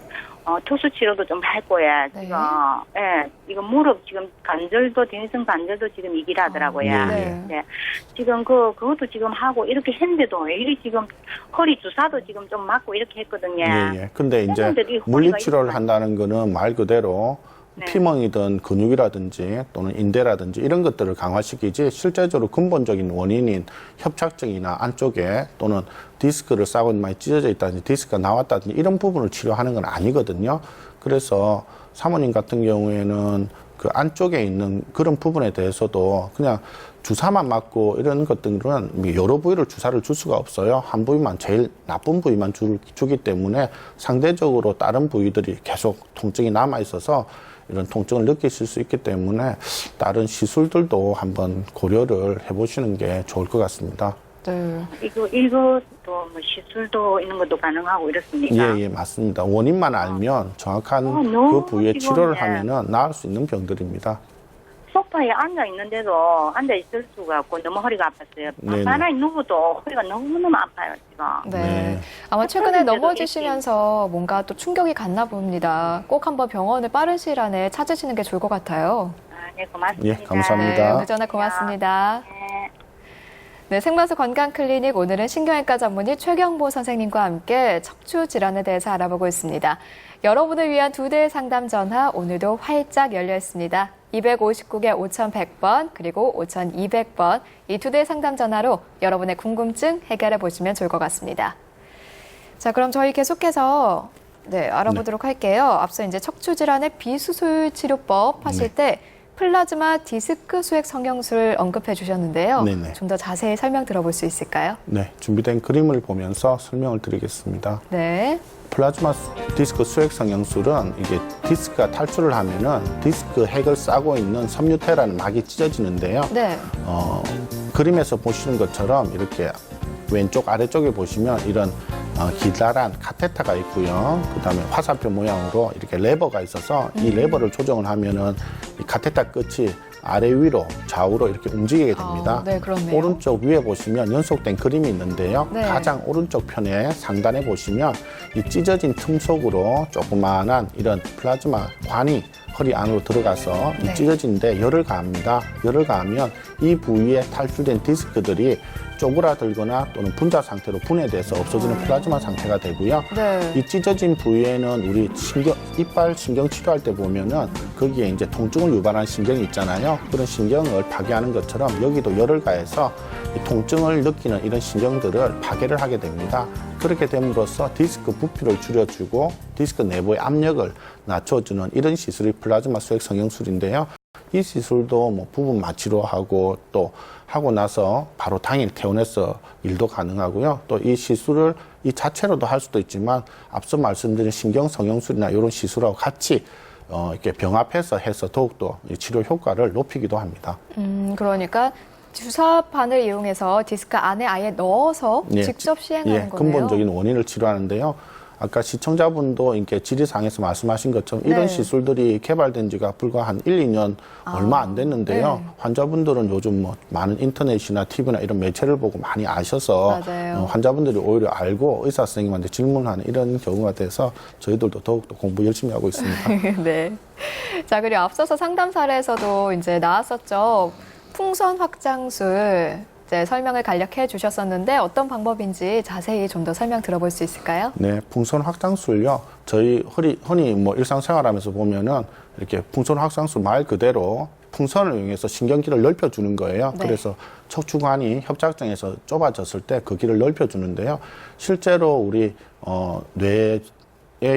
특수 치료도 좀 했고요. 네. 지금, 이거 무릎 지금 관절도, 대뇌성 관절도 지금 이기라 하더라고요. 네. 네. 지금 그것도 지금 하고 이렇게 했는데도 이리 지금 허리 주사도 지금 좀 맞고 이렇게 했거든요. 예. 근데 이제 했는데도 이 허리가 물리치료를 이렇게 한다는 거는 말 그대로 네. 피멍이든 근육이라든지 또는 인대라든지 이런 것들을 강화시키지 실제적으로 근본적인 원인인 협착증이나 안쪽에 또는 디스크를 싸고 많이 찢어져 있다든지 디스크가 나왔다든지 이런 부분을 치료하는 건 아니거든요. 그래서 사모님 같은 경우에는 그 안쪽에 있는 그런 부분에 대해서도 그냥 주사만 맞고 이런 것들은 여러 부위를 주사를 줄 수가 없어요. 한 부위만 제일 나쁜 부위만 주기 때문에 상대적으로 다른 부위들이 계속 통증이 남아 있어서 이런 통증을 느끼실 수 있기 때문에 다른 시술들도 한번 고려를 해보시는 게 좋을 것 같습니다. 네. 이것도 뭐 시술도 있는 것도 가능하고 이렇습니까? 예, 맞습니다. 원인만 알면 정확한 너무 그 부위의 지금, 치료를 예. 하면은 나을 수 있는 병들입니다. 소파에 앉아 있는데도 앉아 있을 수가 없고 너무 허리가 아팠어요. 네네. 가만히 누워도 허리가 너무너무 아파요 지금. 네. 네. 아마 최근에 그런데도 넘어지시면서 뭔가 또 충격이 갔나 봅니다. 꼭 한번 병원을 빠른 시일 안에 찾으시는 게 좋을 것 같아요. 아, 네, 고맙습니다. 예, 감사합니다. 네, 오늘 전화 고맙습니다. 네. 네, 생만수 건강클리닉 오늘은 신경외과 전문의 최경보 선생님과 함께 척추 질환에 대해서 알아보고 있습니다. 여러분을 위한 2대 상담 전화 오늘도 활짝 열려 있습니다. 259개 5100번 그리고 5200번 이 2대 상담 전화로 여러분의 궁금증 해결해 보시면 좋을 것 같습니다. 자, 그럼 저희 계속해서 알아보도록 할게요. 앞서 이제 척추 질환의 비수술 치료법 하실 때 플라즈마 디스크 수액 성형술 언급해 주셨는데요. 네네. 좀 더 자세히 설명 들어볼 수 있을까요? 네, 준비된 그림을 보면서 설명을 드리겠습니다. 네. 플라즈마 디스크 수액 성형술은 이게 디스크가 탈출을 하면은 디스크 핵을 싸고 있는 섬유태라는 막이 찢어지는데요. 네. 그림에서 보시는 것처럼 이렇게 왼쪽 아래쪽에 보시면 이런 기다란 카테터가 있고요. 그다음에 화살표 모양으로 이렇게 레버가 있어서 이 레버를 조정을 하면은 이 카테터 끝이 아래 위로 좌우로 이렇게 움직이게 됩니다. 네, 그렇네요. 오른쪽 위에 보시면 연속된 그림이 있는데요. 네. 가장 오른쪽 편에 상단에 보시면 이 찢어진 틈 속으로 조그마한 이런 플라즈마 관이 허리 안으로 들어가서 이 네. 찢어진 데 열을 가합니다. 열을 가하면 이 부위에 탈출된 디스크들이 쪼그라들거나 또는 분자 상태로 분해돼서 없어지는 플라즈마 상태가 되고요. 네. 이 찢어진 부위에는 우리 이빨 신경 치료할 때 보면은 거기에 이제 통증을 유발하는 신경이 있잖아요. 그런 신경을 파괴하는 것처럼 여기도 열을 가해서 이 통증을 느끼는 이런 신경들을 파괴를 하게 됩니다. 그렇게 됨으로써 디스크 부피를 줄여주고 디스크 내부의 압력을 낮춰주는 이런 시술이 플라즈마 수액 성형술인데요. 이 시술도 뭐 부분 마취로 하고 또 하고 나서 바로 당일 퇴원해서 일도 가능하고요. 또 이 시술을 이 자체로도 할 수도 있지만 앞서 말씀드린 신경 성형술이나 이런 시술하고 같이 이렇게 병합해서 해서 더욱더 이 치료 효과를 높이기도 합니다. 그러니까 주사판을 이용해서 디스크 안에 아예 넣어서 예, 직접 시행하는 거네요. 근본적인 원인을 치료하는데요. 아까 시청자분도 이렇게 질의상에서 말씀하신 것처럼 이런 네. 시술들이 개발된 지가 불과 한 1, 2년 얼마 안 됐는데요. 네. 환자분들은 요즘 뭐 많은 인터넷이나 TV나 이런 매체를 보고 많이 아셔서 맞아요. 환자분들이 오히려 알고 의사 선생님한테 질문하는 이런 경우가 돼서 저희들도 더욱더 공부 열심히 하고 있습니다. 네. 자, 그리고 앞서서 상담 사례에서도 이제 나왔었죠. 풍선 확장술 이제 설명을 간략해 주셨었는데 어떤 방법인지 자세히 좀 더 설명 들어볼 수 있을까요? 네, 풍선 확장술요. 저희 흔히 뭐 일상생활하면서 보면은 이렇게 풍선 확장술 말 그대로 풍선을 이용해서 신경길을 넓혀주는 거예요. 네. 그래서 척추관이 협착증에서 좁아졌을 때 그 길을 넓혀주는데요. 실제로 우리 뇌의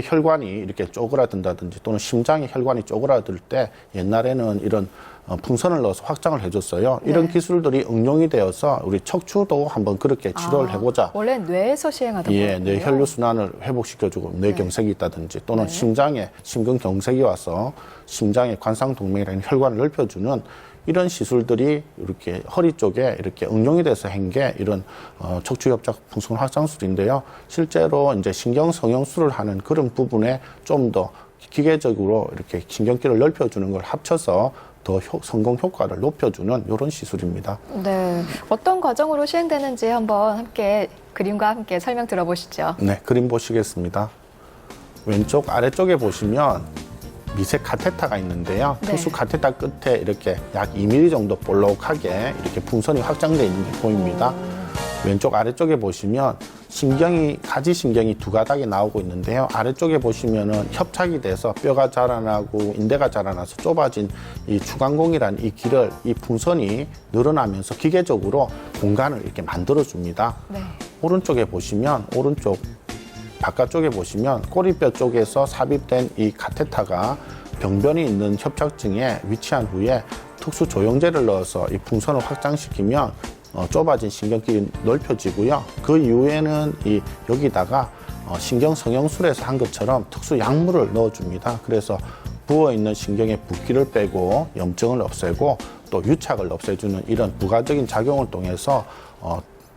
혈관이 이렇게 쪼그라든다든지 또는 심장의 혈관이 쪼그라들 때 옛날에는 이런 풍선을 넣어서 확장을 해줬어요. 이런 네. 기술들이 응용이 되어서 우리 척추도 한번 그렇게 치료를 해보자. 원래 뇌에서 시행하던 거예요. 뇌 혈류 순환을 회복시켜주고 뇌경색이 있다든지 또는 심장에 심근경색이 와서 심장의 관상동맥이라는 혈관을 넓혀주는 이런 시술들이 이렇게 허리 쪽에 이렇게 응용이 돼서 한 게 이런 척추협착 풍선 확장술인데요. 실제로 이제 신경 성형술을 하는 그런 부분에 좀 더 기계적으로 이렇게 신경길을 넓혀주는 걸 합쳐서 더 성공 효과를 높여주는 이런 시술입니다. 네. 어떤 과정으로 시행되는지 한번 함께 그림과 함께 설명 들어보시죠. 네, 그림 보시겠습니다. 왼쪽 아래쪽에 보시면 미세 카테터가 있는데요. 네. 특수 카테터 끝에 이렇게 약 2mm 정도 볼록하게 이렇게 풍선이 확장되어 있는 게 보입니다. 왼쪽 아래쪽에 보시면 가지신경이 두 가닥이 나오고 있는데요. 아래쪽에 보시면은 협착이 돼서 뼈가 자라나고 인대가 자라나서 좁아진 이 추간공이라는 이 길을 이 풍선이 늘어나면서 기계적으로 공간을 이렇게 만들어줍니다. 네. 오른쪽에 보시면 바깥쪽에 보시면 꼬리뼈 쪽에서 삽입된 이 카테터가 병변이 있는 협착증에 위치한 후에 특수 조영제를 넣어서 이 풍선을 확장시키면 좁아진 신경길이 넓혀지고요. 그 이후에는 여기다가 신경 성형술에서 한 것처럼 특수 약물을 넣어줍니다. 그래서 부어있는 신경의 붓기를 빼고 염증을 없애고 또 유착을 없애주는 이런 부가적인 작용을 통해서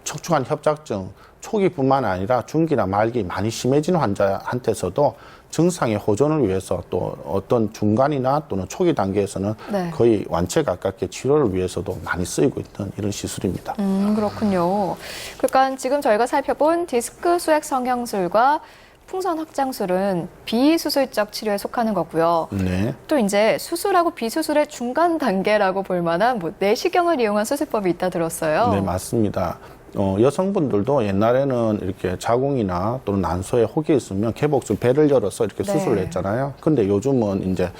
척추관 협착증 초기뿐만 아니라 중기나 말기 많이 심해진 환자한테서도 증상의 호전을 위해서 또 어떤 중간이나 또는 초기 단계에서는 네. 거의 완치에 가깝게 치료를 위해서도 많이 쓰이고 있는 이런 시술입니다. 그렇군요. 그러니까 지금 저희가 살펴본 디스크 수액 성형술과 풍선 확장술은 비수술적 치료에 속하는 거고요. 네. 또 이제 수술하고 비수술의 중간 단계라고 볼 만한 뭐 내시경을 이용한 수술법이 있다 들었어요. 네, 맞습니다. 여성분들도 옛날에는 이렇게 자궁이나 또는 난소에 혹이 있으면 개복술 배를 열어서 이렇게 네. 수술을 했잖아요. 근데 요즘은 이제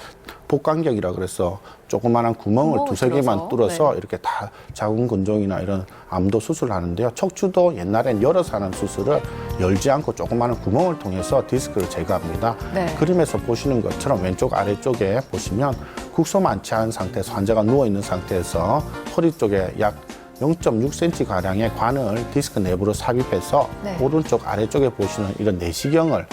복강경이라 그래서 조그마한 구멍을 두세 개만 뚫어서 네. 이렇게 다 자궁 근종이나 이런 암도 수술을 하는데요. 척추도 옛날엔 열어서 하는 수술을 열지 않고 조그마한 구멍을 통해서 디스크를 제거합니다. 네. 그림에서 보시는 것처럼 왼쪽 아래쪽에 보시면 국소 만취한 상태에서 환자가 누워있는 상태에서 허리 쪽에 약 0.6cm 가량의 관을 디스크 내부로 삽입해서 네. 오른쪽 아래쪽에 보시는 이런 내시경을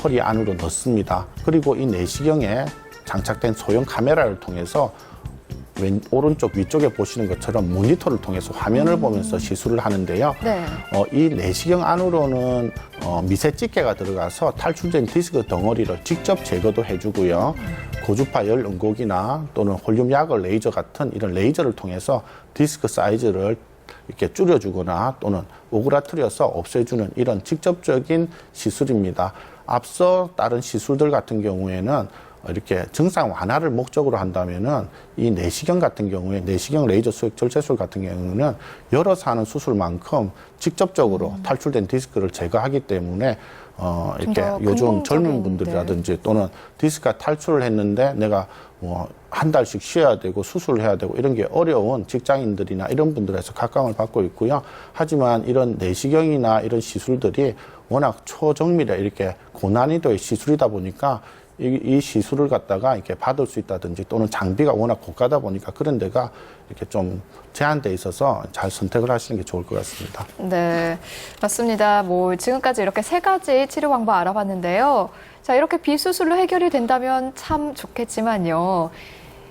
허리 안으로 넣습니다. 그리고 이 내시경에 장착된 소형 카메라를 통해서 오른쪽 위쪽에 보시는 것처럼 모니터를 통해서 화면을 보면서 시술을 하는데요. 네. 이 내시경 안으로는 미세 집게가 들어가서 탈출된 디스크 덩어리를 직접 제거도 해주고요. 고주파 열 응고기나 또는 홀륨약을 레이저 같은 이런 레이저를 통해서 디스크 사이즈를 이렇게 줄여주거나 또는 오그라뜨려서 없애주는 이런 직접적인 시술입니다. 앞서 다른 시술들 같은 경우에는 이렇게 증상 완화를 목적으로 한다면은 이 내시경 같은 경우에 내시경 레이저 수액 절제술 같은 경우는 열어서 하는 수술만큼 직접적으로 탈출된 디스크를 제거하기 때문에 이렇게 더 요즘 젊은 근본적인, 분들이라든지 또는 디스크가 탈출을 했는데 내가 뭐 한 달씩 쉬어야 되고 수술을 해야 되고 이런 게 어려운 직장인들이나 이런 분들에서 각광을 받고 있고요. 하지만 이런 내시경이나 이런 시술들이 워낙 초정밀에 이렇게 고난이도의 시술이다 보니까 이 시술을 갖다가 이렇게 받을 수 있다든지 또는 장비가 워낙 고가다 보니까 그런 데가 이렇게 좀 제한돼 있어서 잘 선택을 하시는 게 좋을 것 같습니다. 네, 맞습니다. 뭐 지금까지 이렇게 세 가지 치료 방법 알아봤는데요. 자, 이렇게 비수술로 해결이 된다면 참 좋겠지만요.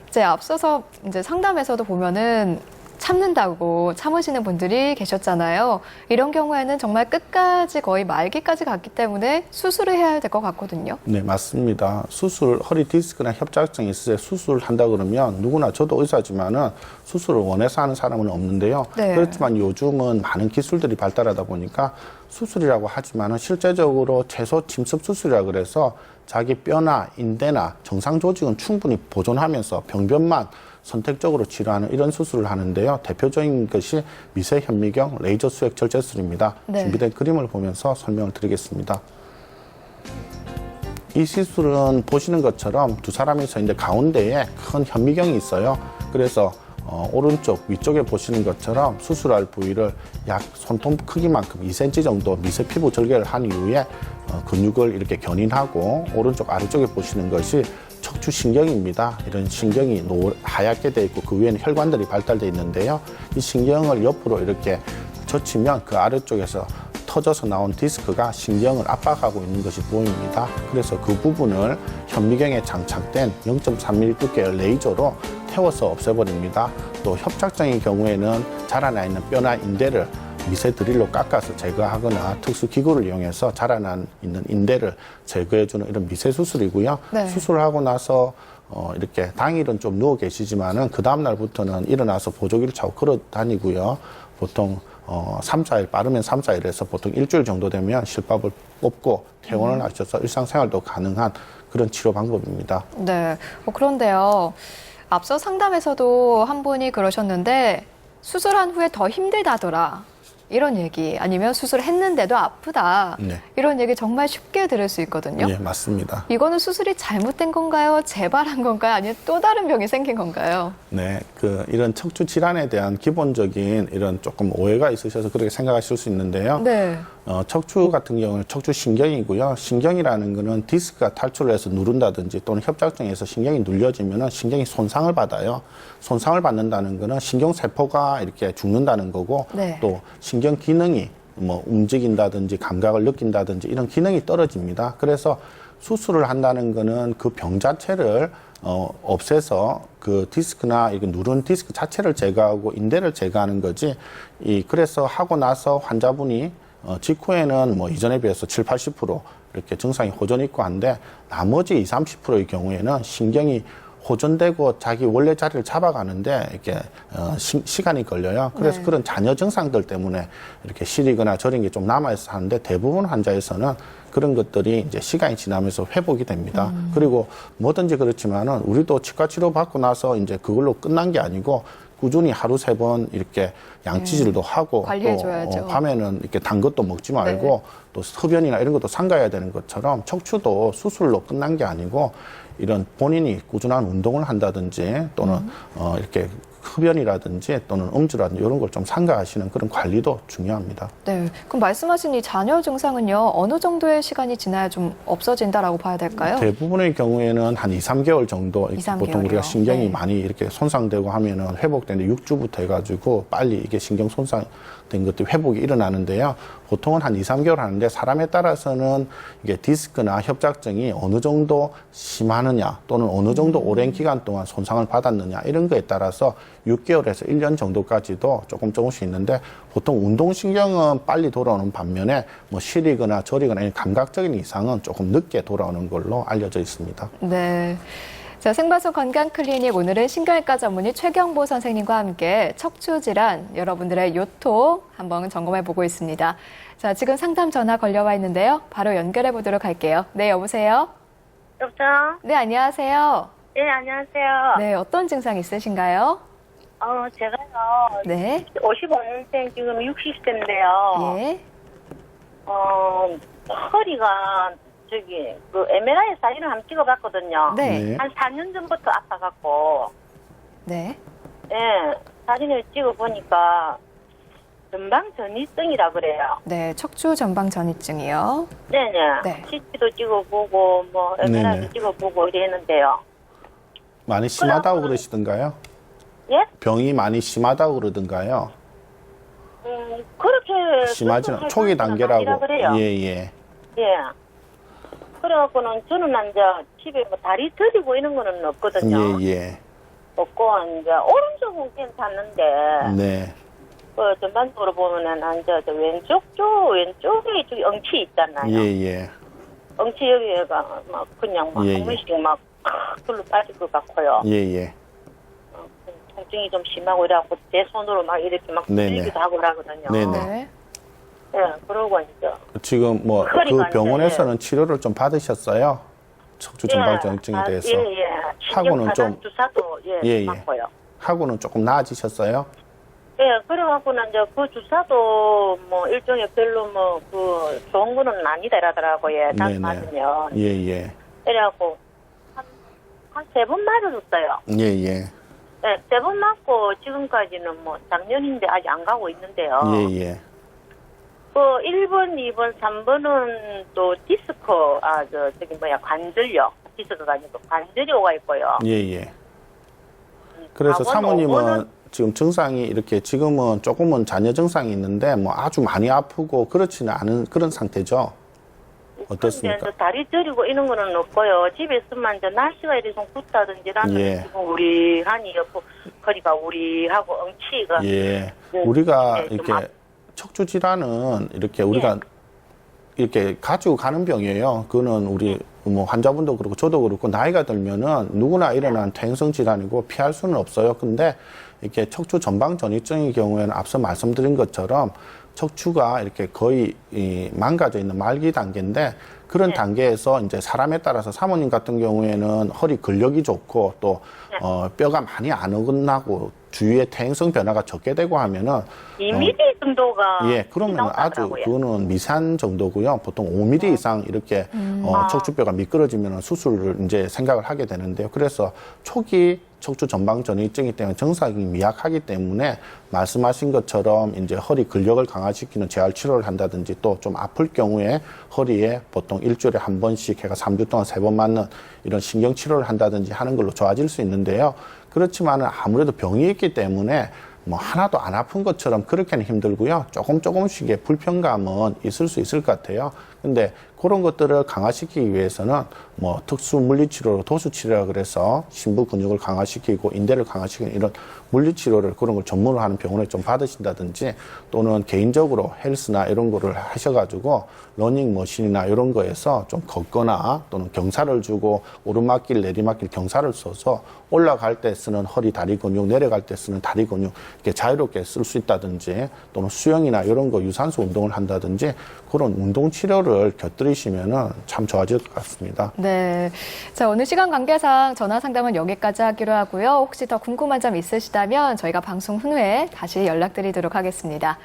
이제 앞서서 이제 상담에서도 보면은 참는다고 참으시는 분들이 계셨잖아요. 이런 경우에는 정말 끝까지 거의 말기까지 갔기 때문에 수술을 해야 될 것 같거든요. 네, 맞습니다. 수술, 허리 디스크나 협착증이 있을 때 수술을 한다 그러면 누구나 저도 의사지만은 수술을 원해서 하는 사람은 없는데요. 네. 그렇지만 요즘은 많은 기술들이 발달하다 보니까 수술이라고 하지만은 실제적으로 최소 침습 수술이라 그래서 자기 뼈나 인대나 정상 조직은 충분히 보존하면서 병변만 선택적으로 치료하는 이런 수술을 하는데요. 대표적인 것이 미세 현미경 레이저 수액 절제술입니다. 네. 준비된 그림을 보면서 설명을 드리겠습니다. 이 시술은 보시는 것처럼 두 사람이 서 있는데 가운데에 큰 현미경이 있어요. 그래서 오른쪽 위쪽에 보시는 것처럼 수술할 부위를 약 손톱 크기만큼 2cm 정도 미세 피부 절개를 한 이후에 근육을 이렇게 견인하고 오른쪽 아래쪽에 보시는 것이 척추신경입니다. 이런 신경이 하얗게 되어 있고 그 위에는 혈관들이 발달되어 있는데요. 이 신경을 옆으로 이렇게 젖히면 그 아래쪽에서 터져서 나온 디스크가 신경을 압박하고 있는 것이 보입니다. 그래서 그 부분을 현미경에 장착된 0.3mm 두께의 레이저로 태워서 없애버립니다. 또 협착증의 경우에는 자라나 있는 뼈나 인대를 미세 드릴로 깎아서 제거하거나 특수 기구를 이용해서 자라나 있는 인대를 제거해주는 이런 미세 수술이고요. 네. 수술을 하고 나서 이렇게 당일은 좀 누워 계시지만은 그 다음 날부터는 일어나서 보조기를 차고 걸어 다니고요. 보통 3, 4일, 빠르면 3, 4일에서 보통 일주일 정도 되면 실밥을 뽑고 퇴원을 하셔서 일상생활도 가능한 그런 치료 방법입니다. 네. 그런데요. 앞서 상담에서도 한 분이 그러셨는데 수술한 후에 더 힘들다더라. 이런 얘기 아니면 수술했는데도 아프다. 네. 이런 얘기 정말 쉽게 들을 수 있거든요. 네, 맞습니다. 이거는 수술이 잘못된 건가요? 재발한 건가요? 아니면 또 다른 병이 생긴 건가요? 네, 이런 척추 질환에 대한 기본적인 이런 조금 오해가 있으셔서 그렇게 생각하실 수 있는데요. 네. 척추 같은 경우는 척추 신경이고요. 신경이라는 거는 디스크가 탈출을 해서 누른다든지 또는 협착증에서 신경이 눌려지면은 신경이 손상을 받아요. 손상을 받는다는 거는 신경세포가 이렇게 죽는다는 거고 네. 또 신경 기능이 뭐 움직인다든지 감각을 느낀다든지 이런 기능이 떨어집니다. 그래서 수술을 한다는 거는 그 병 자체를 없애서 그 디스크나 이게 누른 디스크 자체를 제거하고 인대를 제거하는 거지. 그래서 하고 나서 환자분이 직후에는 뭐 이전에 비해서 7, 80% 이렇게 증상이 호전이 있고 한데 나머지 20, 30%의 경우에는 신경이 호전되고 자기 원래 자리를 잡아가는데 이렇게 시간이 걸려요. 그래서 그런 잔여 증상들 때문에 이렇게 시리거나 저린 게 좀 남아있어 하는데 대부분 환자에서는 그런 것들이 이제 시간이 지나면서 회복이 됩니다. 그리고 뭐든지 그렇지만은 우리도 치과 치료 받고 나서 이제 그걸로 끝난 게 아니고 꾸준히 하루 3번 이렇게 양치질도 하고 관리해줘야죠. 또 밤에는 이렇게 단 것도 먹지 말고 또 흡연이나 이런 것도 삼가해야 되는 것처럼 척추도 수술로 끝난 게 아니고 이런 본인이 꾸준한 운동을 한다든지 또는 이렇게 흡연이라든지 또는 음주라든지 이런 걸 좀 삼가하시는 그런 관리도 중요합니다. 네. 그럼 말씀하신 이 잔여 증상은요, 어느 정도의 시간이 지나야 좀 없어진다라고 봐야 될까요? 대부분의 경우에는 한 2, 3개월 정도 2, 3개월이요. 보통 우리가 신경이 네. 많이 이렇게 손상되고 하면은 회복되는데 6주부터 해가지고 빨리 이게 신경 손상된 것들이 회복이 일어나는데요. 보통은 한 2, 3개월 하는데 사람에 따라서는 이게 디스크나 협착증이 어느 정도 심하느냐 또는 어느 정도 오랜 기간 동안 손상을 받았느냐 이런 거에 따라서 6개월에서 1년 정도까지도 조금씩 있는데 보통 운동신경은 빨리 돌아오는 반면에 뭐 시리거나 저리거나 이런 감각적인 이상은 조금 늦게 돌아오는 걸로 알려져 있습니다. 네. 자, 생방송 건강클리닉 오늘은 신경외과 전문의 최경보 선생님과 함께 척추질환, 여러분들의 요통 한번 점검해 보고 있습니다. 자, 지금 상담 전화 걸려와 있는데요. 바로 연결해 보도록 할게요. 네, 여보세요? 여보세요? 네, 안녕하세요. 네, 안녕하세요. 네, 어떤 증상 있으신가요? 제가요, 네. 55년생 지금 60세인데요. 예. 허리가 그 MRI 사진을 한번 찍어봤거든요. 네. 네. 한 4년 전부터 아파갖고, 네. 사진을 찍어보니까 전방전이증이라 그래요. 네, 척추 전방 전이증이요. 네네. 네. CT도 찍어보고, MRI도 네네. 찍어보고 이랬는데요. 많이 심하다고 그러시던가요? 예? 병이 많이 심하다고 그러던가요? 그렇게. 심하지는 그렇게 초기 할 정도는 아니라 단계라고. 그래요. 예. 예. 그래갖고는 저는 이제 집에 뭐 다리 들이고 이런 거는 없거든요. 예. 없고, 이제 오른쪽은 괜찮는데, 네. 그 전반적으로 보면은 이제 왼쪽에 저기 엉치 있잖아요. 예. 엉치 여기가 막 그냥 막 예, 한 번씩 막 불로 빠질 것 같고요. 예. 통증이 좀 심하고 이래갖고 제 손으로 막 이렇게 막 네네. 들기도 하고 그러거든요. 네네. 네. 예, 그러고 이제. 지금 뭐 그 허리가 병원에서는 치료를 좀 받으셨어요? 척추 전방전이증에 대해서. 예. 하고는 좀- 신경차단 주사도 예. 맞고요. 하고는 조금 나아지셨어요? 예, 그래갖고는 이제 그 주사도 뭐 일종의 별로 뭐 그 좋은 거는 아니다 이러더라고요. 딱 네네. 맞으면. 예. 그래갖고 한 3번 맞아줬어요. 예. 네, 3번 맞고 지금까지는 뭐 작년인데 아직 안 가고 있는데요. 예. 그 1번, 2번, 3번은 또 디스크, 관절염. 디스크가 아니고 관절염가 있고요. 예. 그래서 4번, 사모님은 5번은 지금 증상이 이렇게 지금은 조금은 잔여 증상이 있는데 뭐 아주 많이 아프고 그렇지는 않은 그런 상태죠? 어떻습니까? 근데 다리 저리고 이런 거는 없고요. 집에 있으면 이제 날씨가 이리 좀 굽다든지 라면 예. 지금 우리하니 옆 허리가 우리하고 엉치가 예. 네, 우리가 네, 좀 이렇게 척추 질환은 이렇게 우리가 이렇게 가지고 가는 병이에요. 그거는 우리 뭐 환자분도 그렇고 저도 그렇고 나이가 들면은 누구나 일어나는 퇴행성 질환이고 피할 수는 없어요. 근데 이렇게 척추 전방 전이증의 경우에는 앞서 말씀드린 것처럼 척추가 이렇게 거의 망가져 있는 말기 단계인데 그런 단계에서 이제 사람에 따라서 사모님 같은 경우에는 허리 근력이 좋고 또 뼈가 많이 안 어긋나고 주위에 퇴행성 변화가 적게 되고 하면은 2mm 정도가 그러면 아주 나오더라고요. 그거는 미세한 정도고요. 보통 5mm 이상 이렇게 척추뼈가 미끄러지면 수술을 이제 생각을 하게 되는데요. 그래서 초기 척추 전방 전이증이 때문에 증상이 미약하기 때문에 말씀하신 것처럼 이제 허리 근력을 강화시키는 재활 치료를 한다든지 또 좀 아플 경우에 허리에 보통 일주일에 한 번씩 해가 3주 동안 3번 맞는 이런 신경 치료를 한다든지 하는 걸로 좋아질 수 있는데요. 그렇지만은 아무래도 병이 있기 때문에 뭐 하나도 안 아픈 것처럼 그렇게는 힘들고요. 조금씩의 불편감은 있을 수 있을 것 같아요. 근데 그런 것들을 강화시키기 위해서는 뭐 특수 물리치료, 도수치료라 그래서 심부 근육을 강화시키고 인대를 강화시키는 이런 물리치료를 그런 걸 전문으로 하는 병원에 좀 받으신다든지 또는 개인적으로 헬스나 이런 거를 하셔가지고 러닝머신이나 이런 거에서 좀 걷거나 또는 경사를 주고 오르막길, 내리막길 경사를 써서 올라갈 때 쓰는 허리, 다리 근육, 내려갈 때 쓰는 다리 근육 이렇게 자유롭게 쓸 수 있다든지 또는 수영이나 이런 거 유산소 운동을 한다든지 그런 운동 치료를 곁들이시면은 참 좋아질 것 같습니다. 네. 자, 오늘 시간 관계상 전화 상담은 여기까지 하기로 하고요. 혹시 더 궁금한 점 있으시다면 저희가 방송 후에 다시 연락드리도록 하겠습니다.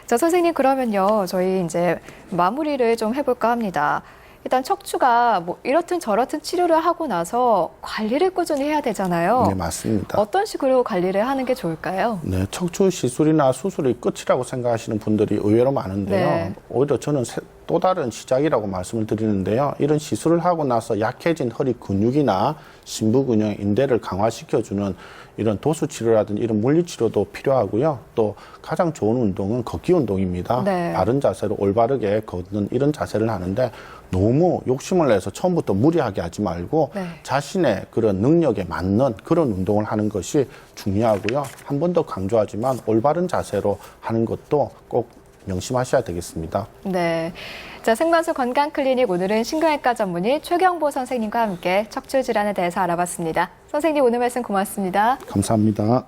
자, 선생님 그러면요. 저희 이제 마무리를 좀 해볼까 합니다. 일단 척추가 뭐 이렇든 저렇든 치료를 하고 나서 관리를 꾸준히 해야 되잖아요. 네, 맞습니다. 어떤 식으로 관리를 하는 게 좋을까요? 네, 척추 시술이나 수술이 끝이라고 생각하시는 분들이 의외로 많은데요. 네. 오히려 저는 또 다른 시작이라고 말씀을 드리는데요. 이런 시술을 하고 나서 약해진 허리 근육이나 심부 근육, 인대를 강화시켜주는 이런 도수 치료라든지 이런 물리 치료도 필요하고요. 또 가장 좋은 운동은 걷기 운동입니다. 네. 바른 자세로 올바르게 걷는 이런 자세를 하는데 너무 욕심을 내서 처음부터 무리하게 하지 말고 네. 자신의 그런 능력에 맞는 그런 운동을 하는 것이 중요하고요. 한 번 더 강조하지만 올바른 자세로 하는 것도 꼭 명심하셔야 되겠습니다. 네. 자, 생만수 건강클리닉 오늘은 신경외과 전문의 최경보 선생님과 함께 척추 질환에 대해서 알아봤습니다. 선생님 오늘 말씀 고맙습니다. 감사합니다.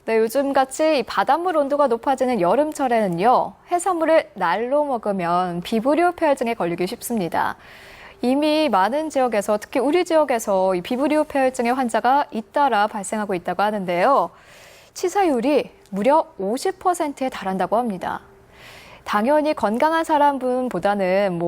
네, 요즘같이 바닷물 온도가 높아지는 여름철에는요, 해산물을 날로 먹으면 비브리오 폐혈증에 걸리기 쉽습니다. 이미 많은 지역에서, 특히 우리 지역에서 이 비브리오 폐혈증의 환자가 잇따라 발생하고 있다고 하는데요. 치사율이 무려 50%에 달한다고 합니다. 당연히 건강한 사람분보다는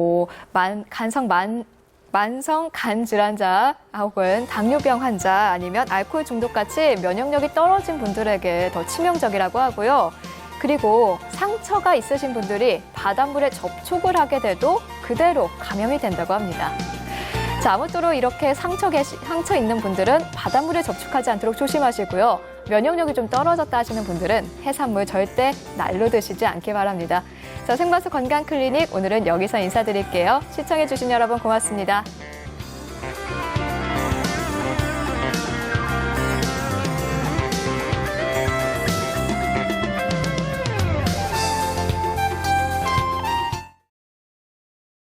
만성 간 질환자 혹은 당뇨병 환자 아니면 알코올 중독같이 면역력이 떨어진 분들에게 더 치명적이라고 하고요. 그리고 상처가 있으신 분들이 바닷물에 접촉을 하게 돼도 그대로 감염이 된다고 합니다. 자, 아무쪼록 이렇게 상처 있는 분들은 바닷물에 접촉하지 않도록 조심하시고요. 면역력이 좀 떨어졌다 하시는 분들은 해산물 절대 날로 드시지 않기 바랍니다. 자, 생만수 건강클리닉 오늘은 여기서 인사드릴게요. 시청해주신 여러분 고맙습니다.